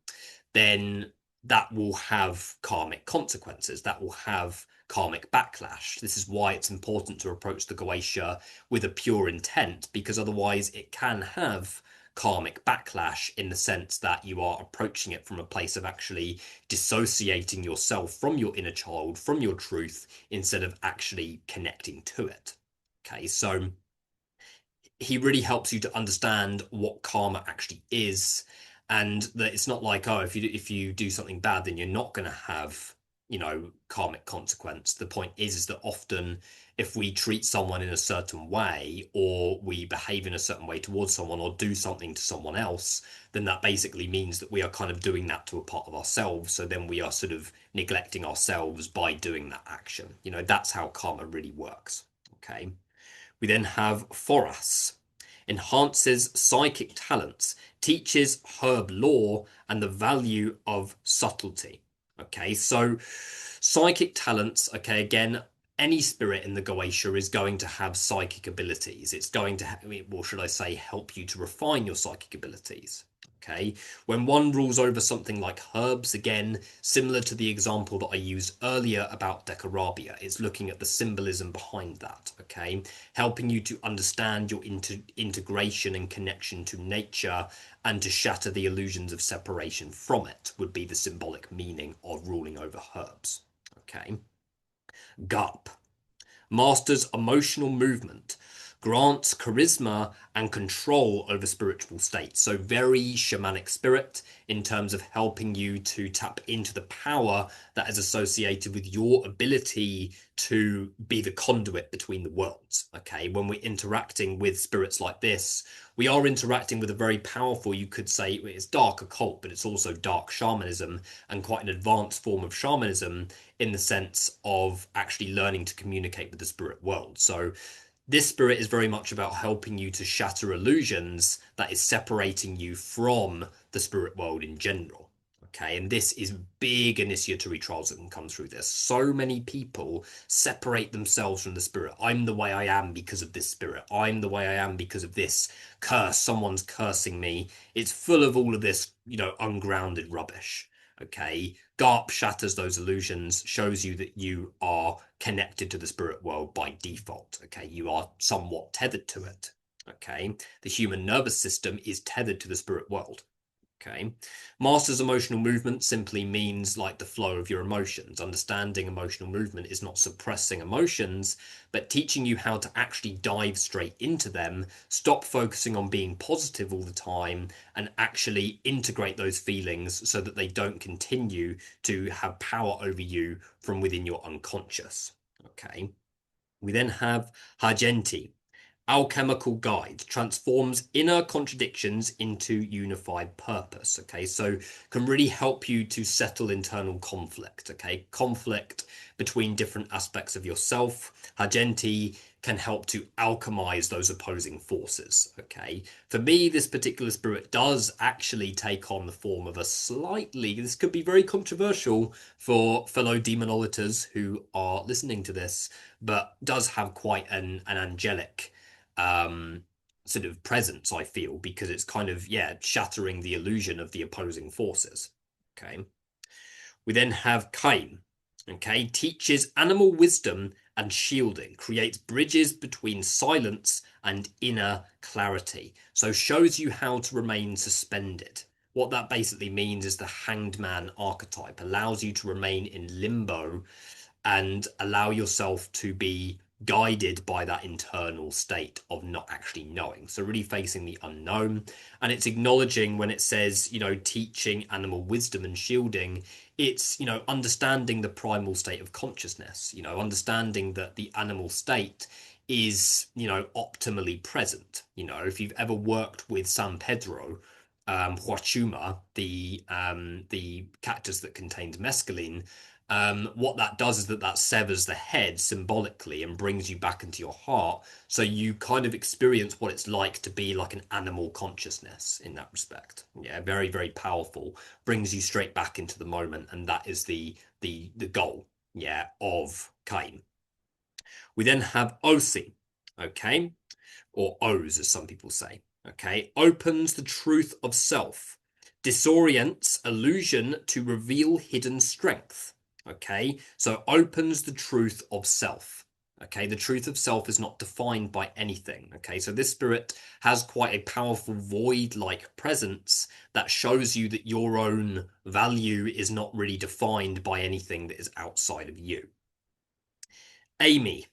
then that will have karmic consequences. That will have karmic backlash. This is why it's important to approach the Goetia with a pure intent, because otherwise it can have karmic backlash in the sense that you are approaching it from a place of actually dissociating yourself from your inner child, from your truth, instead of actually connecting to it. Okay, so he really helps you to understand what karma actually is, and that it's not like, oh, if you do something bad, then you're not going to have karmic consequence. The point is that often if we treat someone in a certain way, or we behave in a certain way towards someone, or do something to someone else, then that basically means that we are kind of doing that to a part of ourselves. So then we are sort of neglecting ourselves by doing that action. That's how karma really works. Okay. We then have Foras, enhances psychic talents, teaches herb lore and the value of subtlety. Okay, so psychic talents, okay, again, any spirit in the Goetia is going to have psychic abilities. It's going to, well, should I say, help you to refine your psychic abilities. Okay, when one rules over something like herbs, again, similar to the example that I used earlier about Decarabia, it's looking at the symbolism behind that, okay, helping you to understand your integration and connection to nature and to shatter the illusions of separation from it would be the symbolic meaning of ruling over herbs, okay. Garp masters emotional movement, grants charisma and control over spiritual states. So very shamanic spirit in terms of helping you to tap into the power that is associated with your ability to be the conduit between the worlds. Okay, when we're interacting with spirits like this, we are interacting with a very powerful, you could say it's dark occult, but it's also dark shamanism, and quite an advanced form of shamanism in the sense of actually learning to communicate with the spirit world. So this spirit is very much about helping you to shatter illusions that is separating you from the spirit world in general. Okay, and this is big initiatory trials that can come through this. So many people separate themselves from the spirit. I'm the way I am because of this spirit. I'm the way I am because of this curse. Someone's cursing me. It's full of all of this, ungrounded rubbish. Okay, Garp shatters those illusions, shows you that you are connected to the spirit world by default. Okay, you are somewhat tethered to it. Okay, the human nervous system is tethered to the spirit world. Okay, masters emotional movement simply means like the flow of your emotions. Understanding emotional movement is not suppressing emotions, but teaching you how to actually dive straight into them, stop focusing on being positive all the time, and actually integrate those feelings so that they don't continue to have power over you from within your unconscious. Okay, we then have Hagenti. Alchemical Guide transforms inner contradictions into unified purpose. Okay, so can really help you to settle internal conflict. Okay, conflict between different aspects of yourself. Hagenti can help to alchemize those opposing forces. Okay, for me, this particular spirit does actually take on the form of a slightly, this could be very controversial for fellow demonolators who are listening to this, but does have quite an angelic sort of presence, I feel, because it's kind of, yeah, shattering the illusion of the opposing forces. Okay. We then have Kaim. Okay, teaches animal wisdom and shielding, creates bridges between silence and inner clarity. So shows you how to remain suspended. What that basically means is the hanged man archetype allows you to remain in limbo and allow yourself to be guided by that internal state of not actually knowing. So really facing the unknown. And it's acknowledging when it says, teaching animal wisdom and shielding, it's, understanding the primal state of consciousness, understanding that the animal state is, optimally present. If you've ever worked with San Pedro, Huachuma, the cactus that contains mescaline, what that does is that severs the head symbolically and brings you back into your heart. So you kind of experience what it's like to be like an animal consciousness in that respect. Yeah, very, very powerful. Brings you straight back into the moment, and that is the goal, yeah, of Kain. We then have Osi, okay, or O's as some people say. Okay, opens the truth of self, disorients illusion to reveal hidden strength. Okay, so opens the truth of self. Okay, the truth of self is not defined by anything. Okay, so this spirit has quite a powerful void like presence that shows you that your own value is not really defined by anything that is outside of you. Amy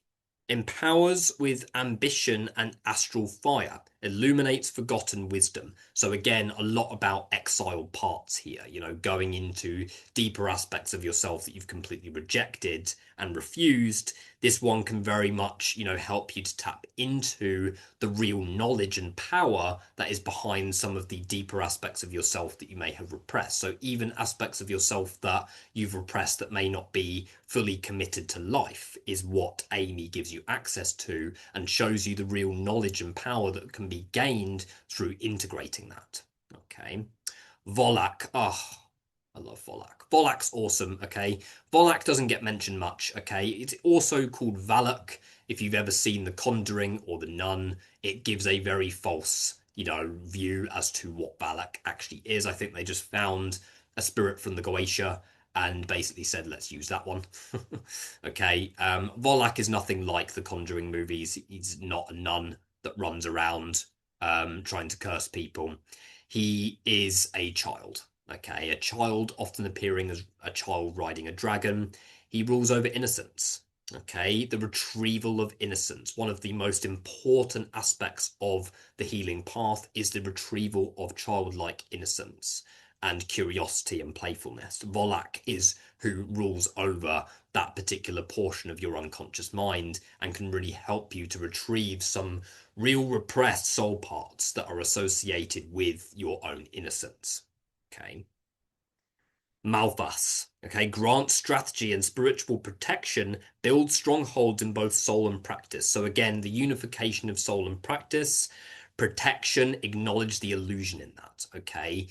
empowers with ambition and astral fire, illuminates forgotten wisdom. So again, a lot about exiled parts here, going into deeper aspects of yourself that you've completely rejected and refused. This one can very much, help you to tap into the real knowledge and power that is behind some of the deeper aspects of yourself that you may have repressed. So even aspects of yourself that you've repressed that may not be fully committed to life is what Amy gives you access to and shows you the real knowledge and power that can be gained through integrating that. Okay. Volak. Oh, I love Volak. Volak's awesome. Okay. Volak doesn't get mentioned much. Okay. It's also called Valak. If you've ever seen The Conjuring or The Nun, it gives a very false, view as to what Valak actually is. I think they just found a spirit from the Goetia and basically said, let's use that one. Okay. Volak is nothing like the Conjuring movies. He's not a nun that runs around trying to curse people. He is a child. Okay. A child often appearing as a child riding a dragon. He rules over innocence. Okay. The retrieval of innocence. One of the most important aspects of the healing path is the retrieval of childlike innocence and curiosity and playfulness. Volak is who rules over that particular portion of your unconscious mind and can really help you to retrieve some real repressed soul parts that are associated with your own innocence. Okay. Malthus, okay, grants strategy and spiritual protection, builds strongholds in both soul and practice. So again, the unification of soul and practice, protection, acknowledge the illusion in that, okay?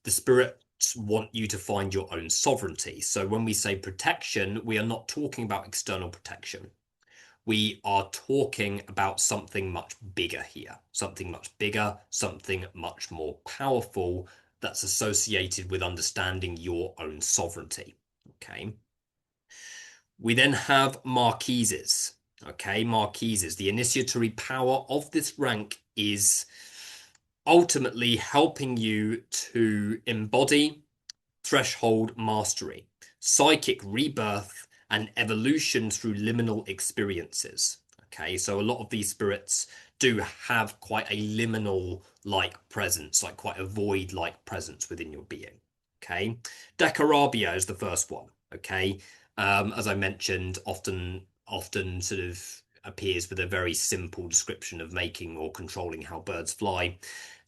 The spirits want you to find your own sovereignty. So when we say protection, we are not talking about external protection. We are talking about something much bigger here, something much bigger, something much more powerful, that's associated with understanding your own sovereignty. Okay. We then have marquises. Okay, marquises. The initiatory power of this rank is ultimately helping you to embody threshold mastery, psychic rebirth, and evolution through liminal experiences. Okay, so a lot of these spirits do have quite a liminal like presence, like quite a void like presence within your being. Okay, Decarabia is the first one. Okay, as I mentioned, often sort of appears with a very simple description of making or controlling how birds fly.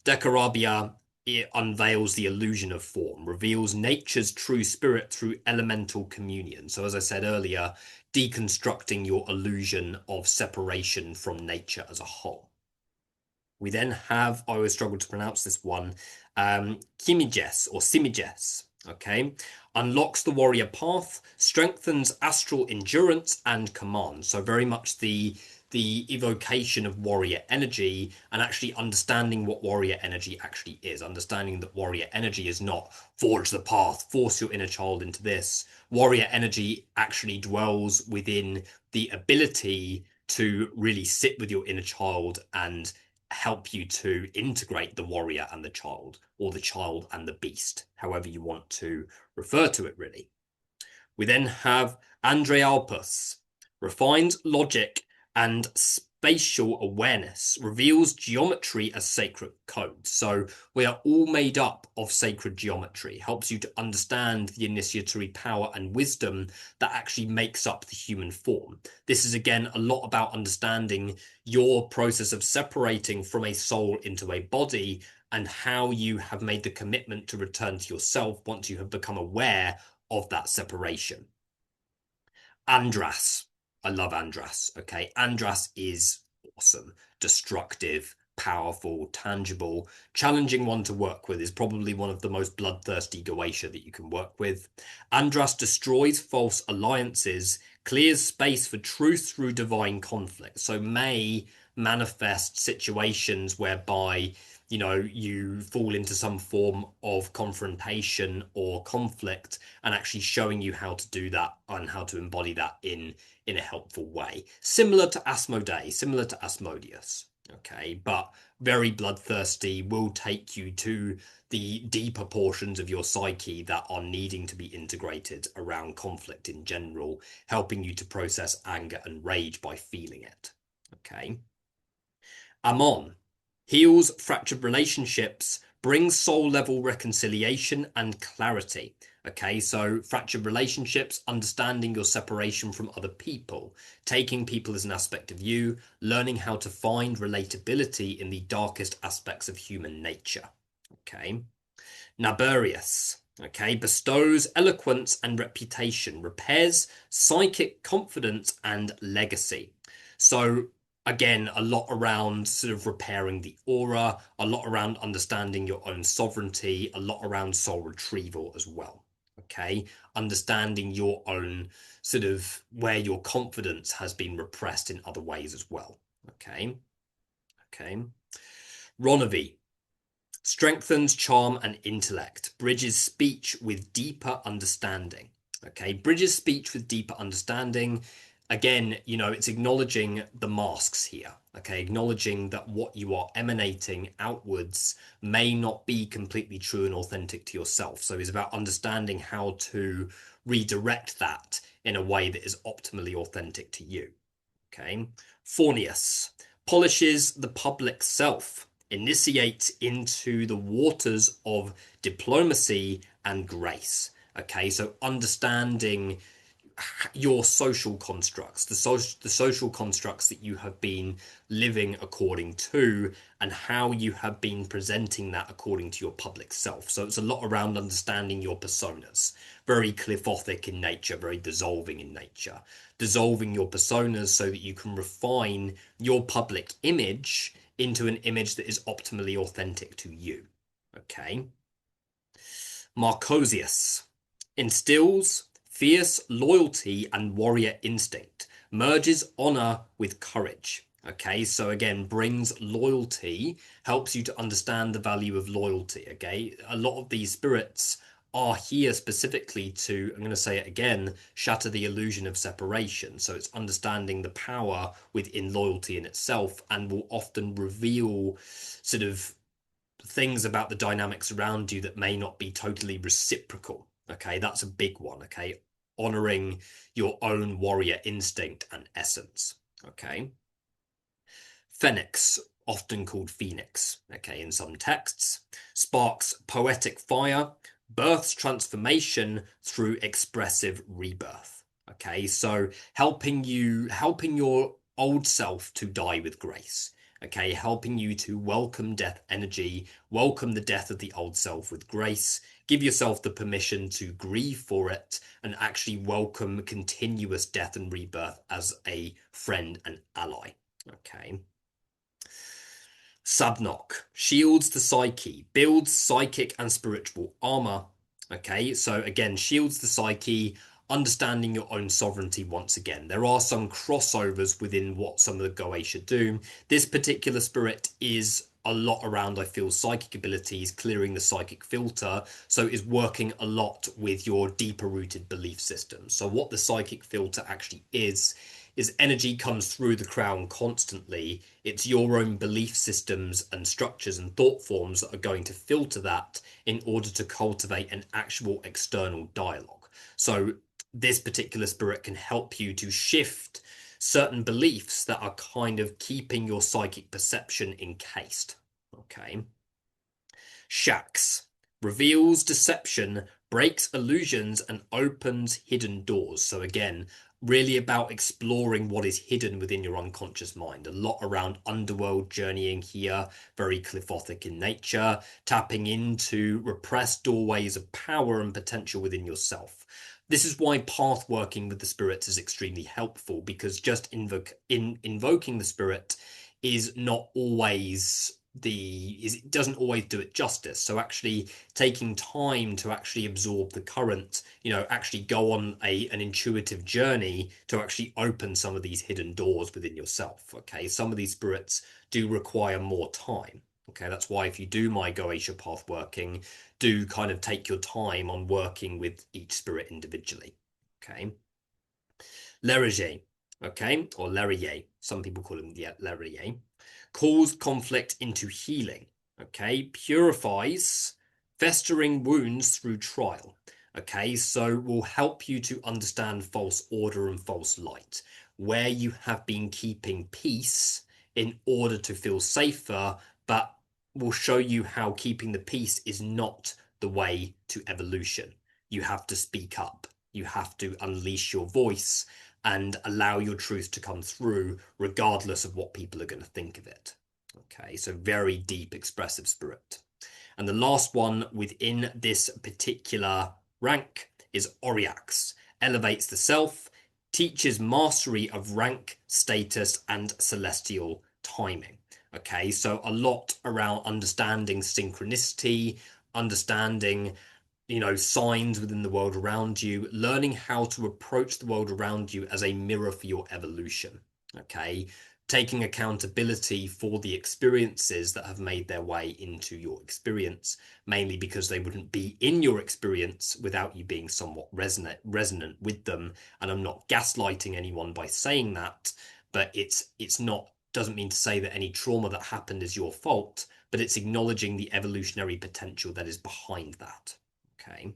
Decarabia, it unveils the illusion of form, reveals nature's true spirit through elemental communion. So, as I said earlier, deconstructing your illusion of separation from nature as a whole. We then have, I always struggle to pronounce this one, Kimijes or Simijes. Okay, unlocks the warrior path, strengthens astral endurance and command. So very much the evocation of warrior energy and actually understanding what warrior energy actually is. Understanding that warrior energy is not forge the path, force your inner child into this. Warrior energy actually dwells within the ability to really sit with your inner child and help you to integrate the warrior and the child, or the child and the beast, however you want to refer to it, really. We then have Andrealpus, refined logic and spatial awareness, reveals geometry as sacred code. So we are all made up of sacred geometry, helps you to understand the initiatory power and wisdom that actually makes up the human form. This is again a lot about understanding your process of separating from a soul into a body and how you have made the commitment to return to yourself once you have become aware of that separation. Andras. I love Andras. Okay. Andras is awesome, destructive, powerful, tangible, challenging one to work with. Is probably one of the most bloodthirsty Goetia that you can work with. Andras destroys false alliances, clears space for truth through divine conflict. So may manifest situations whereby you fall into some form of confrontation or conflict, and actually showing you how to do that and how to embody that in a helpful way, similar to Asmodeus. Okay, but very bloodthirsty, will take you to the deeper portions of your psyche that are needing to be integrated around conflict in general, helping you to process anger and rage by feeling it. Okay. Amon heals fractured relationships, brings soul level reconciliation and clarity. Okay, so fractured relationships, understanding your separation from other people, taking people as an aspect of you, learning how to find relatability in the darkest aspects of human nature. Okay, Naburius. Okay, bestows eloquence and reputation, repairs psychic confidence and legacy. So again, a lot around sort of repairing the aura, a lot around understanding your own sovereignty, a lot around soul retrieval as well. Okay, understanding your own sort of where your confidence has been repressed in other ways as well. Okay, okay. Ronavi strengthens charm and intellect, bridges speech with deeper understanding. Okay, bridges speech with deeper understanding. Again, it's acknowledging the masks here. Okay, acknowledging that what you are emanating outwards may not be completely true and authentic to yourself. So it's about understanding how to redirect that in a way that is optimally authentic to you. Okay, Fornius polishes the public self, initiates into the waters of diplomacy and grace. Okay, so understanding your social constructs, the social constructs that you have been living according to, and how you have been presenting that according to your public self. So it's a lot around understanding your personas, very cliffothic in nature, very dissolving in nature, dissolving your personas so that you can refine your public image into an image that is optimally authentic to you. Okay. Marcosius instills fierce loyalty and warrior instinct, merges honor with courage. Okay, so again, brings loyalty, helps you to understand the value of loyalty. Okay, a lot of these spirits are here specifically to, I'm going to say it again, shatter the illusion of separation. So it's understanding the power within loyalty in itself, and will often reveal sort of things about the dynamics around you that may not be totally reciprocal. Okay, that's a big one. Okay, honoring your own warrior instinct and essence. Okay. Phoenix, often called Phoenix, okay, in some texts, sparks poetic fire, births transformation through expressive rebirth. Okay, so helping your old self to die with grace. Okay, helping you to welcome death energy, welcome the death of the old self with grace, give yourself the permission to grieve for it, and actually welcome continuous death and rebirth as a friend and ally. Okay. Sabnok shields the psyche, builds psychic and spiritual armor. Okay, so again, shields the psyche, understanding your own sovereignty once again. There are some crossovers within what some of the Goetia do. This particular spirit is a lot around, I feel, psychic abilities, clearing the psychic filter, so is working a lot with your deeper rooted belief system. So what the psychic filter actually is energy comes through the crown constantly. It's your own belief systems and structures and thought forms that are going to filter that in order to cultivate an actual external dialogue. So this particular spirit can help you to shift certain beliefs that are kind of keeping your psychic perception encased. Okay. Shax reveals deception, breaks illusions, and opens hidden doors. So again, really about exploring what is hidden within your unconscious mind. A lot around underworld journeying here, very Cliffothic in nature, tapping into repressed doorways of power and potential within yourself. This is why path working with the spirits is extremely helpful, because just invoking the spirit is not always it doesn't always do it justice. So actually taking time to actually absorb the current, actually go on an intuitive journey to actually open some of these hidden doors within yourself. Okay, some of these spirits do require more time. Okay, that's why if you do my Goetia path working, do kind of take your time on working with each spirit individually. Okay. Lerege, okay, or Lereye, some people call him the Lereye, calls conflict into healing, okay, purifies festering wounds through trial, okay, so will help you to understand false order and false light, where you have been keeping peace in order to feel safer, but will show you how keeping the peace is not the way to evolution. You have to speak up. You have to unleash your voice and allow your truth to come through regardless of what people are going to think of it. Okay, so very deep expressive spirit. And the last one within this particular rank is Oriax, elevates the self, teaches mastery of rank, status, and celestial timing. Okay, so a lot around understanding synchronicity, understanding signs within the world around you, learning how to approach the world around you as a mirror for your evolution. Okay, taking accountability for the experiences that have made their way into your experience, mainly because they wouldn't be in your experience without you being somewhat resonant with them. And I'm not gaslighting anyone by saying that, but it's not doesn't mean to say that any trauma that happened is your fault, but it's acknowledging the evolutionary potential that is behind that. Okay.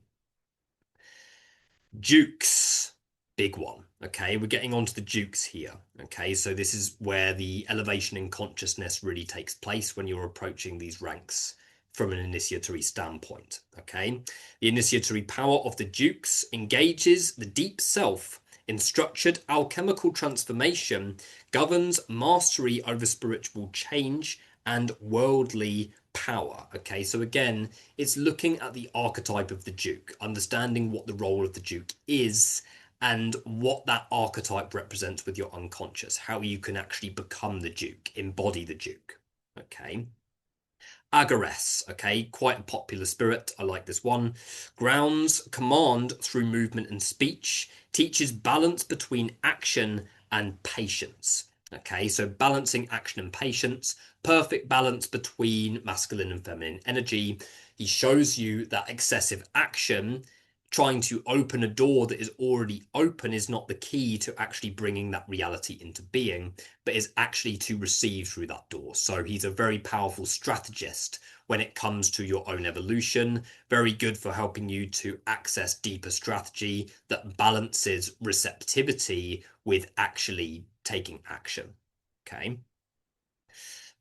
Dukes, big one. Okay, we're getting onto the Dukes here. Okay, so this is where the elevation in consciousness really takes place when you're approaching these ranks from an initiatory standpoint. Okay, the initiatory power of the Dukes engages the deep self in structured alchemical transformation, governs mastery over spiritual change and worldly power. Okay, so again, it's looking at the archetype of the Duke, understanding what the role of the Duke is and what that archetype represents with your unconscious, how you can actually become the Duke, embody the Duke. Okay. Agoress, okay, quite a popular spirit. I like this one. Grounds command through movement and speech, teaches balance between action and patience. Okay, so balancing action and patience, perfect balance between masculine and feminine energy. He shows you that excessive action, trying to open a door that is already open, is not the key to actually bringing that reality into being, but is actually to receive through that door. So he's a very powerful strategist when it comes to your own evolution, very good for helping you to access deeper strategy that balances receptivity with actually taking action. Okay.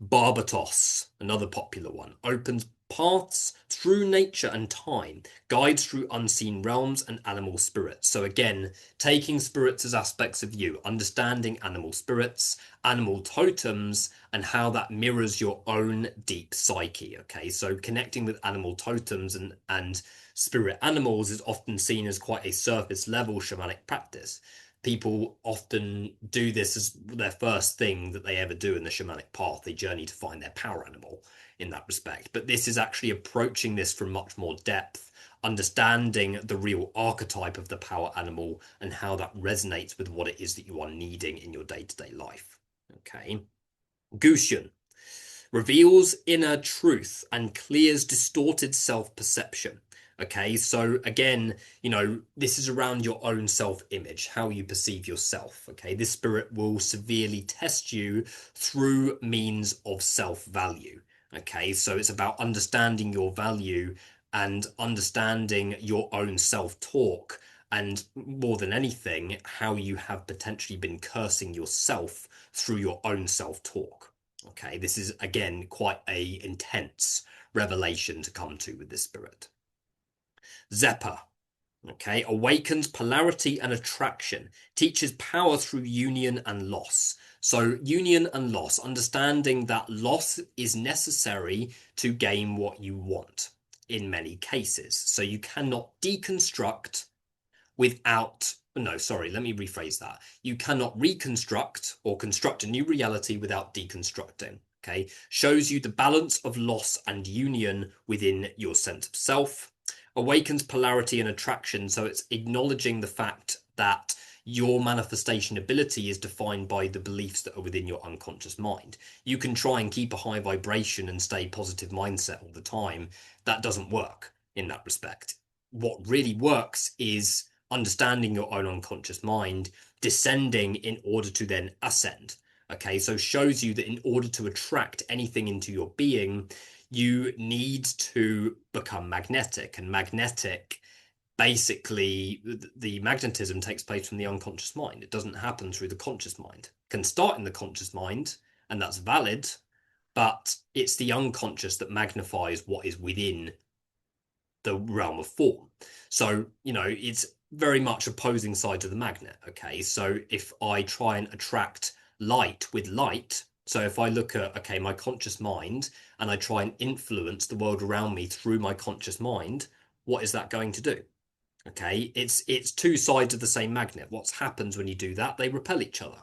Barbatos, another popular one, opens paths through nature and time, guides through unseen realms and animal spirits. So again, taking spirits as aspects of you, understanding animal spirits, animal totems, and how that mirrors your own deep psyche. Okay, so connecting with animal totems and spirit animals is often seen as quite a surface level shamanic practice. People often do this as their first thing that they ever do in the shamanic path. They journey to find their power animal in that respect. But this is actually approaching this from much more depth, understanding the real archetype of the power animal and how that resonates with what it is that you are needing in your day-to-day life. Okay. Gushian reveals inner truth and clears distorted self-perception. Okay, so again, this is around your own self-image, how you perceive yourself. Okay, this spirit will severely test you through means of self-value. Okay, so it's about understanding your value and understanding your own self-talk, and more than anything, how you have potentially been cursing yourself through your own self-talk. Okay, this is again quite a intense revelation to come to with this spirit. Zeppa, okay, awakens polarity and attraction, teaches power through union and loss. So union and loss, understanding that loss is necessary to gain what you want in many cases. So you cannot deconstruct without, no, sorry, let me rephrase that. You cannot reconstruct or construct a new reality without deconstructing. Okay, shows you the balance of loss and union within your sense of self. Awakens polarity and attraction, so it's acknowledging the fact that your manifestation ability is defined by the beliefs that are within your unconscious mind. You can try and keep a high vibration and stay positive mindset all the time. That doesn't work in that respect. What really works is understanding your own unconscious mind, descending in order to then ascend. Okay, so shows you that in order to attract anything into your being, you need to become magnetic. And magnetic, basically, the magnetism takes place from the unconscious mind. It doesn't happen through the conscious mind. It can start in the conscious mind, and that's valid, but it's the unconscious that magnifies what is within the realm of form. So, it's very much opposing sides of the magnet. Okay, so if I try and attract light with light, so if I look at, okay, my conscious mind and I try and influence the world around me through my conscious mind, what is that going to do? Okay, it's two sides of the same magnet. What happens when you do that? They repel each other.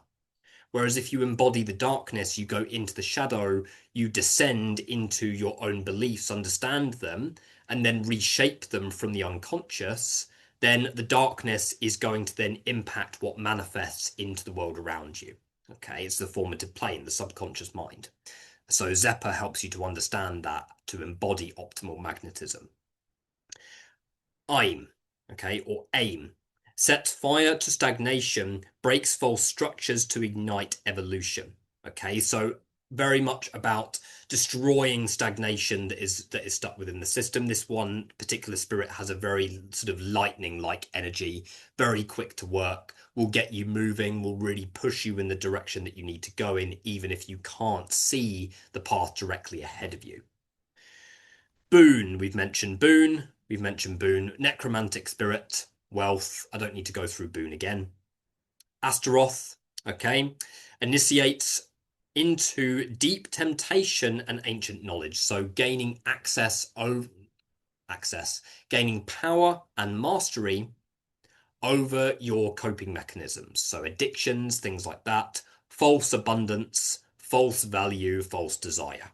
Whereas if you embody the darkness, you go into the shadow, you descend into your own beliefs, understand them, and then reshape them from the unconscious, then the darkness is going to then impact what manifests into the world around you. Okay, it's the formative plane, the subconscious mind. So Zeppa helps you to understand that, to embody optimal magnetism. Aim, okay, or aim, sets fire to stagnation, breaks false structures to ignite evolution. Okay, so very much about destroying stagnation that is stuck within the system. This one particular spirit has a very sort of lightning-like energy, very quick to work, will get you moving, will really push you in the direction that you need to go in, even if you can't see the path directly ahead of you. Boon, we've mentioned Boon. We've mentioned Boon. Necromantic spirit, wealth. I don't need to go through Boon again. Astaroth, okay, initiates into deep temptation and ancient knowledge. So gaining gaining power and mastery over your coping mechanisms. So addictions, things like that, false abundance, false value, false desire.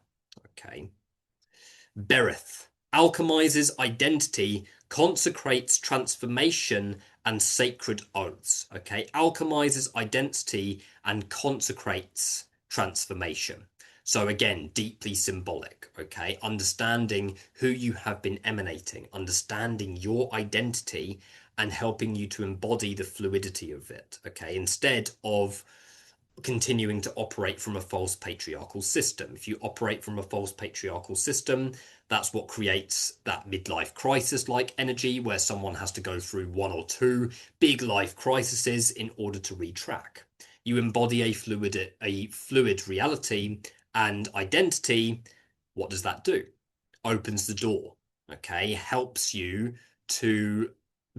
Okay. Berith alchemizes identity, consecrates transformation, and sacred oaths. Okay, alchemizes identity and consecrates transformation. So again, deeply symbolic. Okay, understanding who you have been emanating, understanding your identity, and helping you to embody the fluidity of it. Okay, instead of continuing to operate from a false patriarchal system. If you operate from a false patriarchal system, that's what creates that midlife crisis like energy where someone has to go through one or two big life crises in order to retrack. You embody a fluid reality and identity. What does that do? Opens the door, okay, helps you to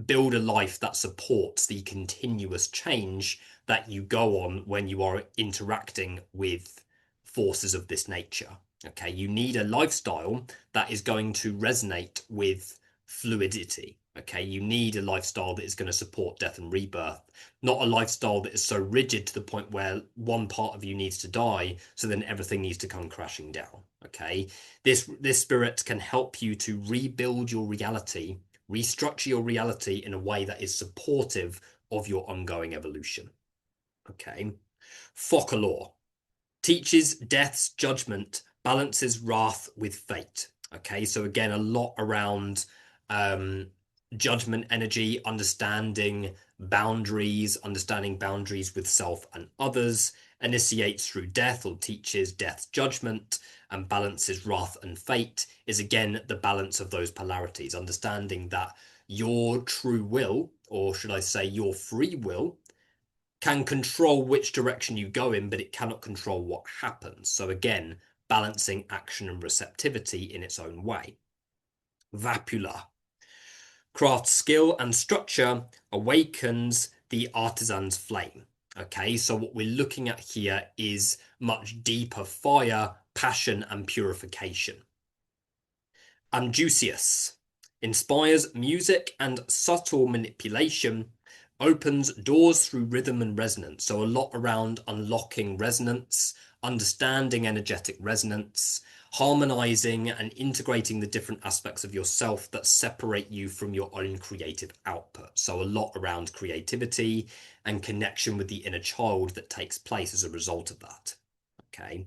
build a life that supports the continuous change that you go on when you are interacting with forces of this nature. Okay, you need a lifestyle that is going to resonate with fluidity. Okay, you need a lifestyle that is going to support death and rebirth, not a lifestyle that is so rigid to the point where one part of you needs to die, so then everything needs to come crashing down. Okay, this spirit can help you to rebuild your reality, restructure your reality in a way that is supportive of your ongoing evolution. Okay. Focalore teaches death's judgment, balances wrath with fate. Okay, so again, a lot around judgment energy, understanding boundaries with self and others, initiates through death or teaches death's judgment, and balances wrath and fate is again the balance of those polarities, understanding that your true will, or should I say your free will, can control which direction you go in, but it cannot control what happens. So again, balancing action and receptivity in its own way. Vapula. Craft skill and structure awakens the artisan's flame. Okay, so what we're looking at here is much deeper fire, passion, and purification. Amdusius inspires music and subtle manipulation, opens doors through rhythm and resonance. So a lot around unlocking resonance, understanding energetic resonance, harmonizing and integrating the different aspects of yourself that separate you from your own creative output. So a lot around creativity and connection with the inner child that takes place as a result of that. Okay.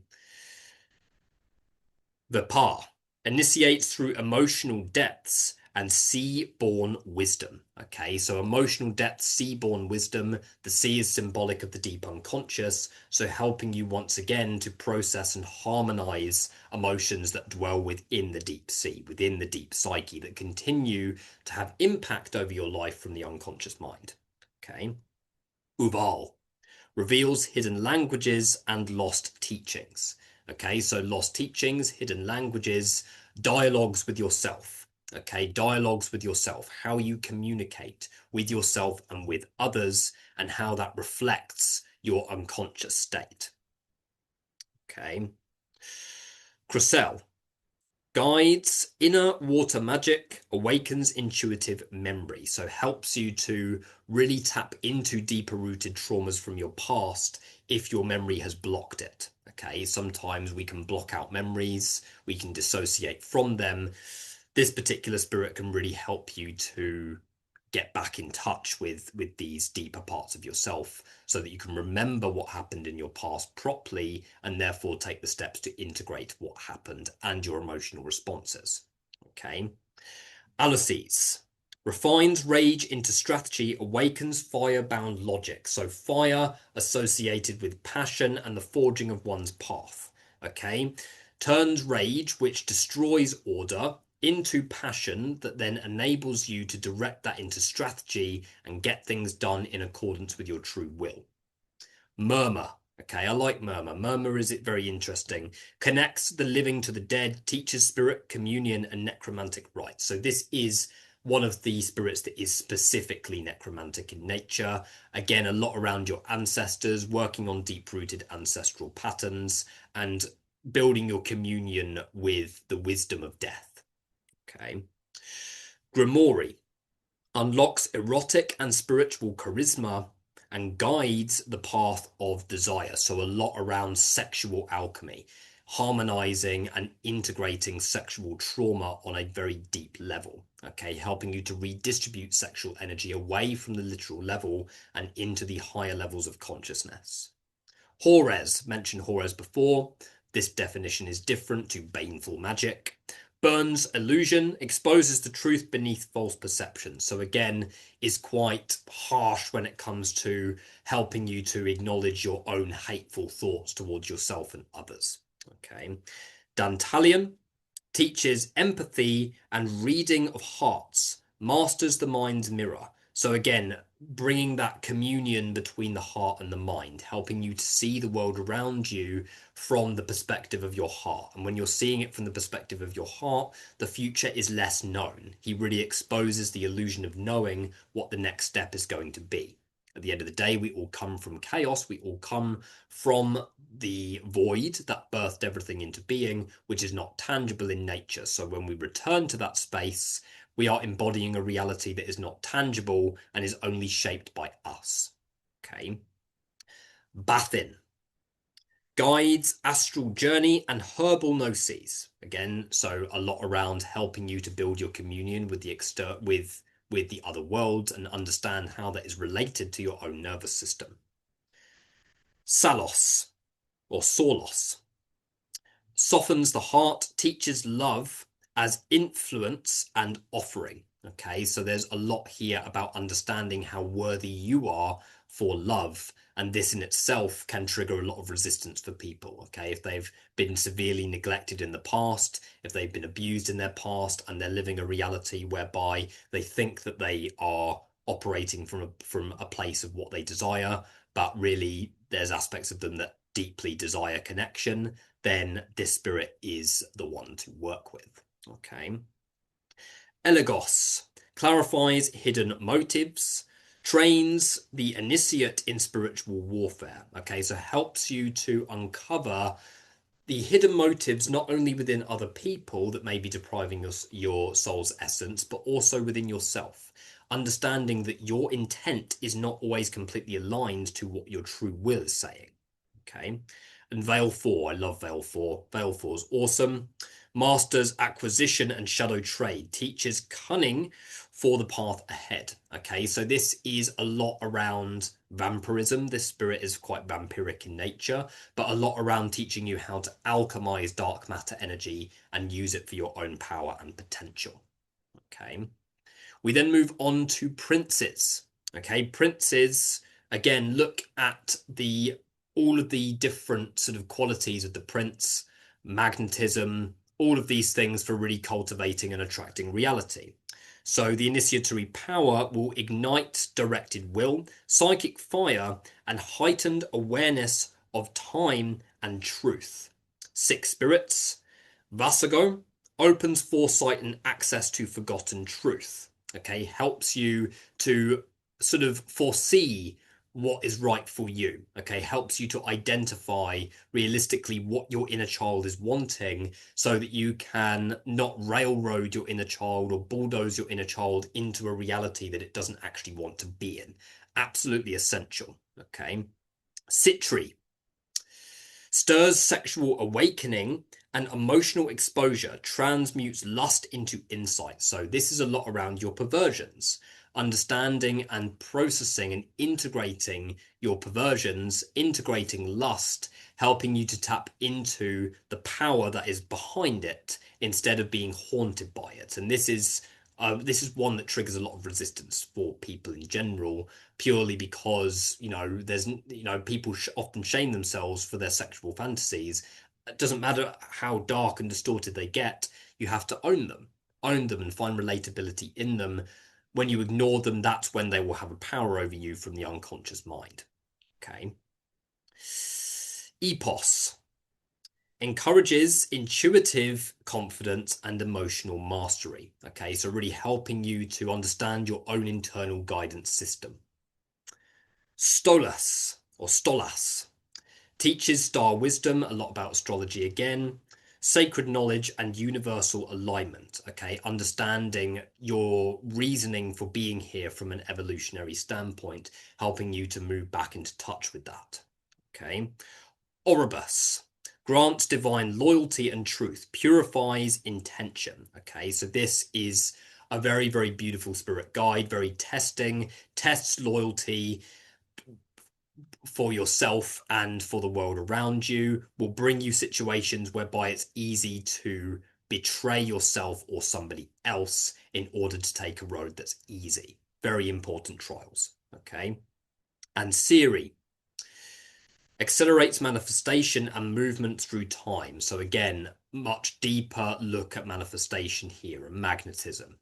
Vipar initiates through emotional depths and sea-born wisdom. Okay, so emotional depth, sea-born wisdom. The sea is symbolic of the deep unconscious, so helping you once again to process and harmonize emotions that dwell within the deep sea, within the deep psyche, that continue to have impact over your life from the unconscious mind. Okay. Uval reveals hidden languages and lost teachings. Okay, so lost teachings, hidden languages, dialogues with yourself. Okay, dialogues with yourself, how you communicate with yourself and with others, and how that reflects your unconscious state. Okay. Crusell guides inner water magic, awakens intuitive memory, so helps you to really tap into deeper rooted traumas from your past if your memory has blocked it. Okay, sometimes we can block out memories, we can dissociate from them. This particular spirit can really help you to get back in touch with these deeper parts of yourself so that you can remember what happened in your past properly and therefore take the steps to integrate what happened and your emotional responses. Okay. Alices refines rage into strategy, awakens fire-bound logic. So fire associated with passion and the forging of one's path. Okay. Turns rage, which destroys order, into passion that then enables you to direct that into strategy and get things done in accordance with your true will. Murmur. Okay, I like murmur. Murmur is very interesting. Connects the living to the dead, teaches spirit communion and necromantic rites. So this is one of the spirits that is specifically necromantic in nature. Again, a lot around your ancestors, working on deep-rooted ancestral patterns and building your communion with the wisdom of death. Okay. Grimoire unlocks erotic and spiritual charisma and guides the path of desire. So a lot around sexual alchemy, harmonizing and integrating sexual trauma on a very deep level, okay, helping you to redistribute sexual energy away from the literal level and into the higher levels of consciousness. Horus, mentioned Horus before. This definition is different to baneful magic. Burns illusion, exposes the truth beneath false perception. So again, is quite harsh when it comes to helping you to acknowledge your own hateful thoughts towards yourself and others. Okay. Dantalion teaches empathy and reading of hearts, masters the mind's mirror. So again, bringing that communion between the heart and the mind, helping you to see the world around you from the perspective of your heart. And when you're seeing it from the perspective of your heart, the future is less known. He really exposes the illusion of knowing what the next step is going to be. At the end of the day, we all come from chaos. We all come from the void that birthed everything into being, which is not tangible in nature. So when we return to that space, we are embodying a reality that is not tangible and is only shaped by us. Okay. Bathin guides astral journey and herbal gnosis. Again, so a lot around helping you to build your communion with the with the other worlds and understand how that is related to your own nervous system. Salos or Solos softens the heart, teaches love as influence and offering. Okay, so there's a lot here about understanding how worthy you are for love, and this in itself can trigger a lot of resistance for people. Okay, if they've been severely neglected in the past, if they've been abused in their past, and they're living a reality whereby they think that they are operating from a place of what they desire, but really there's aspects of them that deeply desire connection, then this spirit is the one to work with. Okay. Elegos clarifies hidden motives, trains the initiate in spiritual warfare. Okay, so helps you to uncover the hidden motives not only within other people that may be depriving your soul's essence, but also within yourself. Understanding that your intent is not always completely aligned to what your true will is saying. Okay. And Veil 4, I love Veil 4. Veil 4 is awesome. Masters acquisition and shadow trade. Teaches cunning for the path ahead. Okay, so this is a lot around vampirism. This spirit is quite vampiric in nature, but a lot around teaching you how to alchemize dark matter energy and use it for your own power and potential. Okay. We then move on to princes. Okay, princes, again, look at all of the different sort of qualities of the prince, magnetism, all of these things for really cultivating and attracting reality. So the initiatory power will ignite directed will, psychic fire, and heightened awareness of time and truth. 6 spirits, Vasago, opens foresight and access to forgotten truth. Okay, helps you to sort of foresee what is right for you. Okay, helps you to identify realistically what your inner child is wanting so that you can not railroad your inner child or bulldoze your inner child into a reality that it doesn't actually want to be in. Absolutely essential. Okay, Citri stirs sexual awakening and emotional exposure, transmutes lust into insight. So this is a lot around your perversions, understanding and processing and integrating your perversions, integrating lust, helping you to tap into the power that is behind it instead of being haunted by it. And this is one that triggers a lot of resistance for people in general, purely because there's people often shame themselves for their sexual fantasies. It doesn't matter how dark and distorted they get, you have to own them and find relatability in them. When you ignore them, that's when they will have a power over you from the unconscious mind. Okay. Epos encourages intuitive confidence and emotional mastery. Okay, so really helping you to understand your own internal guidance system. Stolas or Stolas teaches star wisdom, a lot about astrology again, sacred knowledge and universal alignment. Okay, understanding your reasoning for being here from an evolutionary standpoint, helping you to move back into touch with that. Okay, Oribus Grants divine loyalty and truth, purifies intention. Okay, so this is a very, very beautiful spirit guide, very testing, tests loyalty for yourself and for the world around you, will bring you situations whereby it's easy to betray yourself or somebody else in order to take a road that's easy. Very important trials. Okay. And Siri accelerates manifestation and movement through time. So again, much deeper look at manifestation here and magnetism.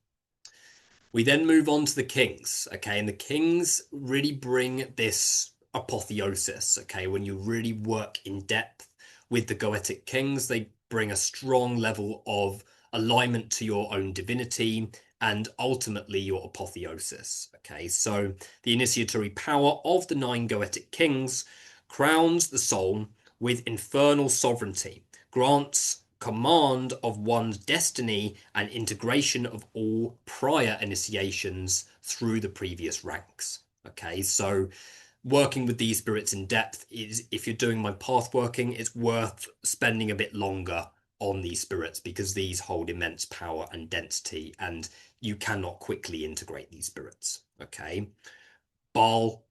We then move on to the kings, okay? And the kings really bring this apotheosis, okay? When you really work in depth with the Goetic kings, they bring a strong level of alignment to your own divinity and ultimately your apotheosis, okay? So the initiatory power of the 9 Goetic kings crowns the soul with infernal sovereignty, grants command of one's destiny and integration of all prior initiations through the previous ranks. Okay, so working with these spirits in depth is, if you're doing my path working, it's worth spending a bit longer on these spirits because these hold immense power and density and you cannot quickly integrate these spirits. Okay, Baal,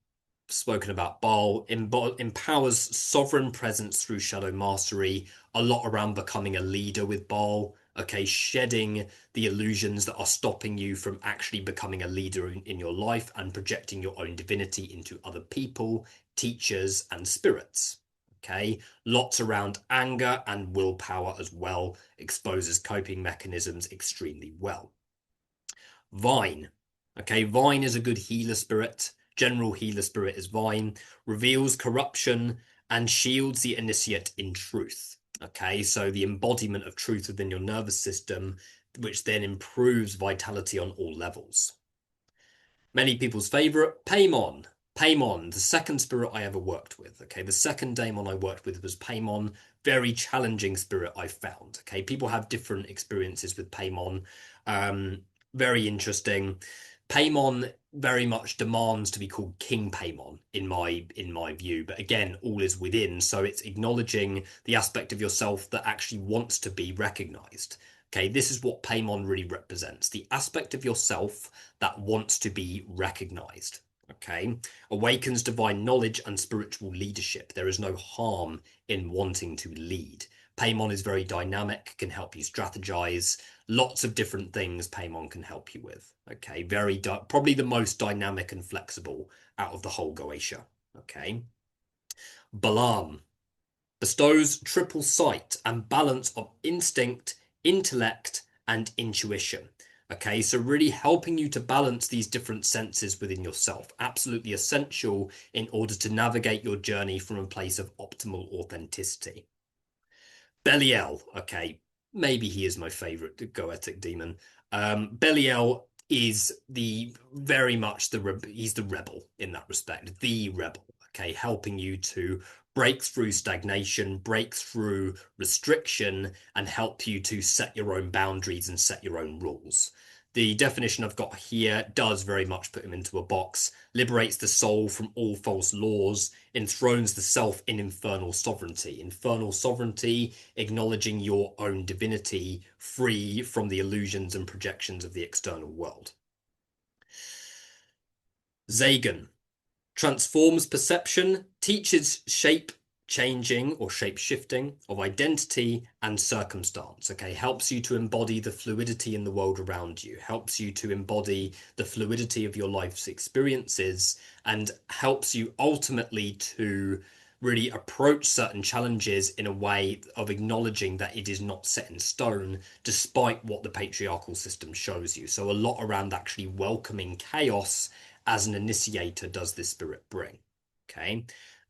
spoken about Baal, empowers sovereign presence through shadow mastery, a lot around becoming a leader with Baal, okay, shedding the illusions that are stopping you from actually becoming a leader in your life and projecting your own divinity into other people, teachers, and spirits. Okay, lots around anger and willpower as well, exposes coping mechanisms extremely well. Vine. Okay, Vine is a good healer spirit. General healer spirit is Vine. Reveals corruption and shields the initiate in truth. Okay, so the embodiment of truth within your nervous system, which then improves vitality on all levels. Many people's favorite, Paimon. Paimon, the second spirit I ever worked with. Okay, the second daemon I worked with was Paimon. Very challenging spirit I found. Okay, people have different experiences with Paimon. Very interesting. Paimon very much demands to be called King Paimon in my view, but again, all is within, so it's acknowledging the aspect of yourself that actually wants to be recognized. Okay, this is what Paimon really represents, the aspect of yourself that wants to be recognized. Okay, awakens divine knowledge and spiritual leadership. There is no harm in wanting to lead. Paimon is very dynamic, can help you strategize. Lots of different things Paimon can help you with. Okay, probably the most dynamic and flexible out of the whole Goetia. Okay, Balaam bestows triple sight and balance of instinct, intellect, and intuition. Okay, so really helping you to balance these different senses within yourself. Absolutely essential in order to navigate your journey from a place of optimal authenticity. Belial, okay, maybe he is my favorite Goetic demon. Belial is the very much he's the rebel in that respect, the rebel. Okay, helping you to break through stagnation, break through restriction, and help you to set your own boundaries and set your own rules. The definition I've got here does very much put him into a box, liberates the soul from all false laws, enthrones the self in infernal sovereignty. Infernal sovereignty, acknowledging your own divinity, free from the illusions and projections of the external world. Zagan transforms perception, teaches shape changing or shape shifting of identity and circumstance. Okay, helps you to embody the fluidity in the world around you, helps you to embody the fluidity of your life's experiences, and helps you ultimately to really approach certain challenges in a way of acknowledging that it is not set in stone, despite what the patriarchal system shows you. So a lot around actually welcoming chaos as an initiator does this spirit bring. Okay.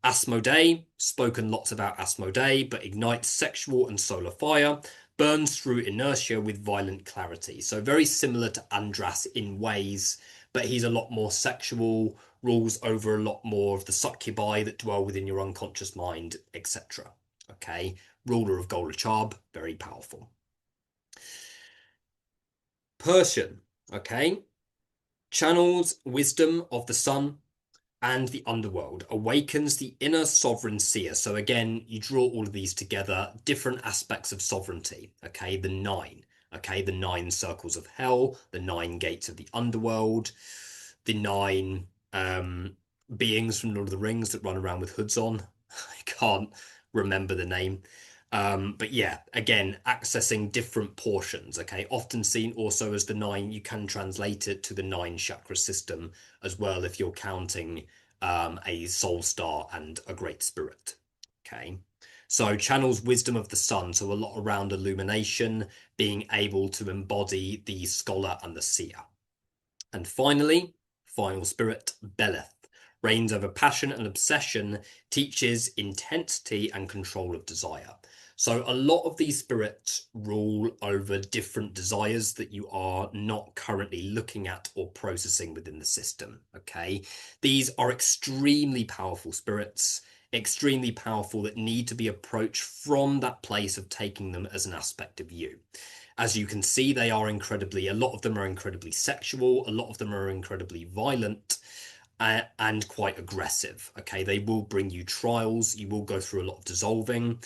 Asmodee, spoken lots about Asmodee, but ignites sexual and solar fire, burns through inertia with violent clarity. So very similar to Andras in ways, but he's a lot more sexual, rules over a lot more of the succubi that dwell within your unconscious mind, etc. Okay, ruler of Golachab, very powerful. Persian, okay, channels wisdom of the sun, and the underworld awakens the inner sovereign seer. So again, you draw all of these together, different aspects of sovereignty. Okay, the nine. Okay, the nine circles of hell, the nine gates of the underworld, the nine beings from Lord of the Rings that run around with hoods on. I can't remember the name. But yeah, again, accessing different portions, okay? Often seen also as the nine, you can translate it to the nine chakra system as well if you're counting a soul star and a great spirit, okay? So channels wisdom of the sun, so a lot around illumination, being able to embody the scholar and the seer. And finally, final spirit, Beleth, reigns over passion and obsession, teaches intensity and control of desire. So a lot of these spirits rule over different desires that you are not currently looking at or processing within the system, okay? These are extremely powerful spirits, extremely powerful, that need to be approached from that place of taking them as an aspect of you. As you can see, they are a lot of them are incredibly sexual, a lot of them are incredibly violent, and quite aggressive. Okay, they will bring you trials, you will go through a lot of dissolving.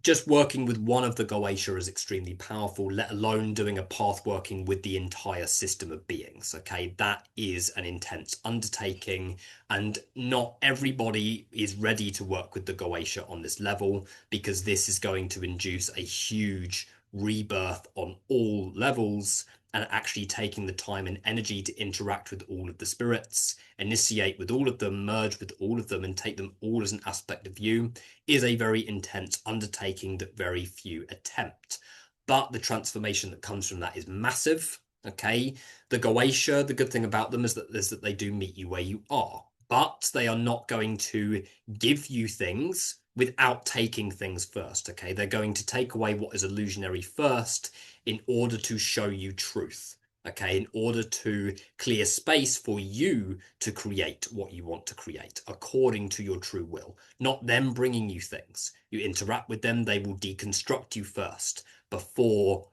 Just working with one of the Goetia is extremely powerful, let alone doing a path working with the entire system of beings. Okay, that is an intense undertaking, and not everybody is ready to work with the Goetia on this level, because this is going to induce a huge rebirth on all levels, and actually taking the time and energy to interact with all of the spirits, initiate with all of them, merge with all of them, and take them all as an aspect of you is a very intense undertaking that very few attempt. But the transformation that comes from that is massive. Okay, the Goetia, the good thing about them is that they do meet you where you are, but they are not going to give you things without taking things first. Okay, they're going to take away what is illusionary first in order to show you truth. Okay, in order to clear space for you to create what you want to create according to your true will, not them bringing you things. You interact with them, they will deconstruct you first before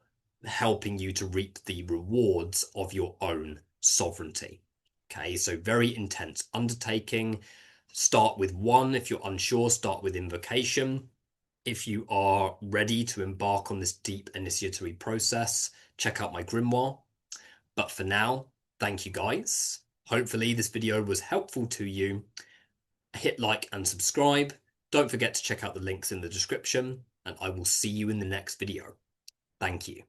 helping you to reap the rewards of your own sovereignty. Okay, so very intense undertaking. Start with one. If you're unsure, start with invocation. If you are ready to embark on this deep initiatory process, check out my grimoire. But for now, thank you guys. Hopefully this video was helpful to you. Hit like and subscribe. Don't forget to check out the links in the description, and I will see you in the next video. Thank you.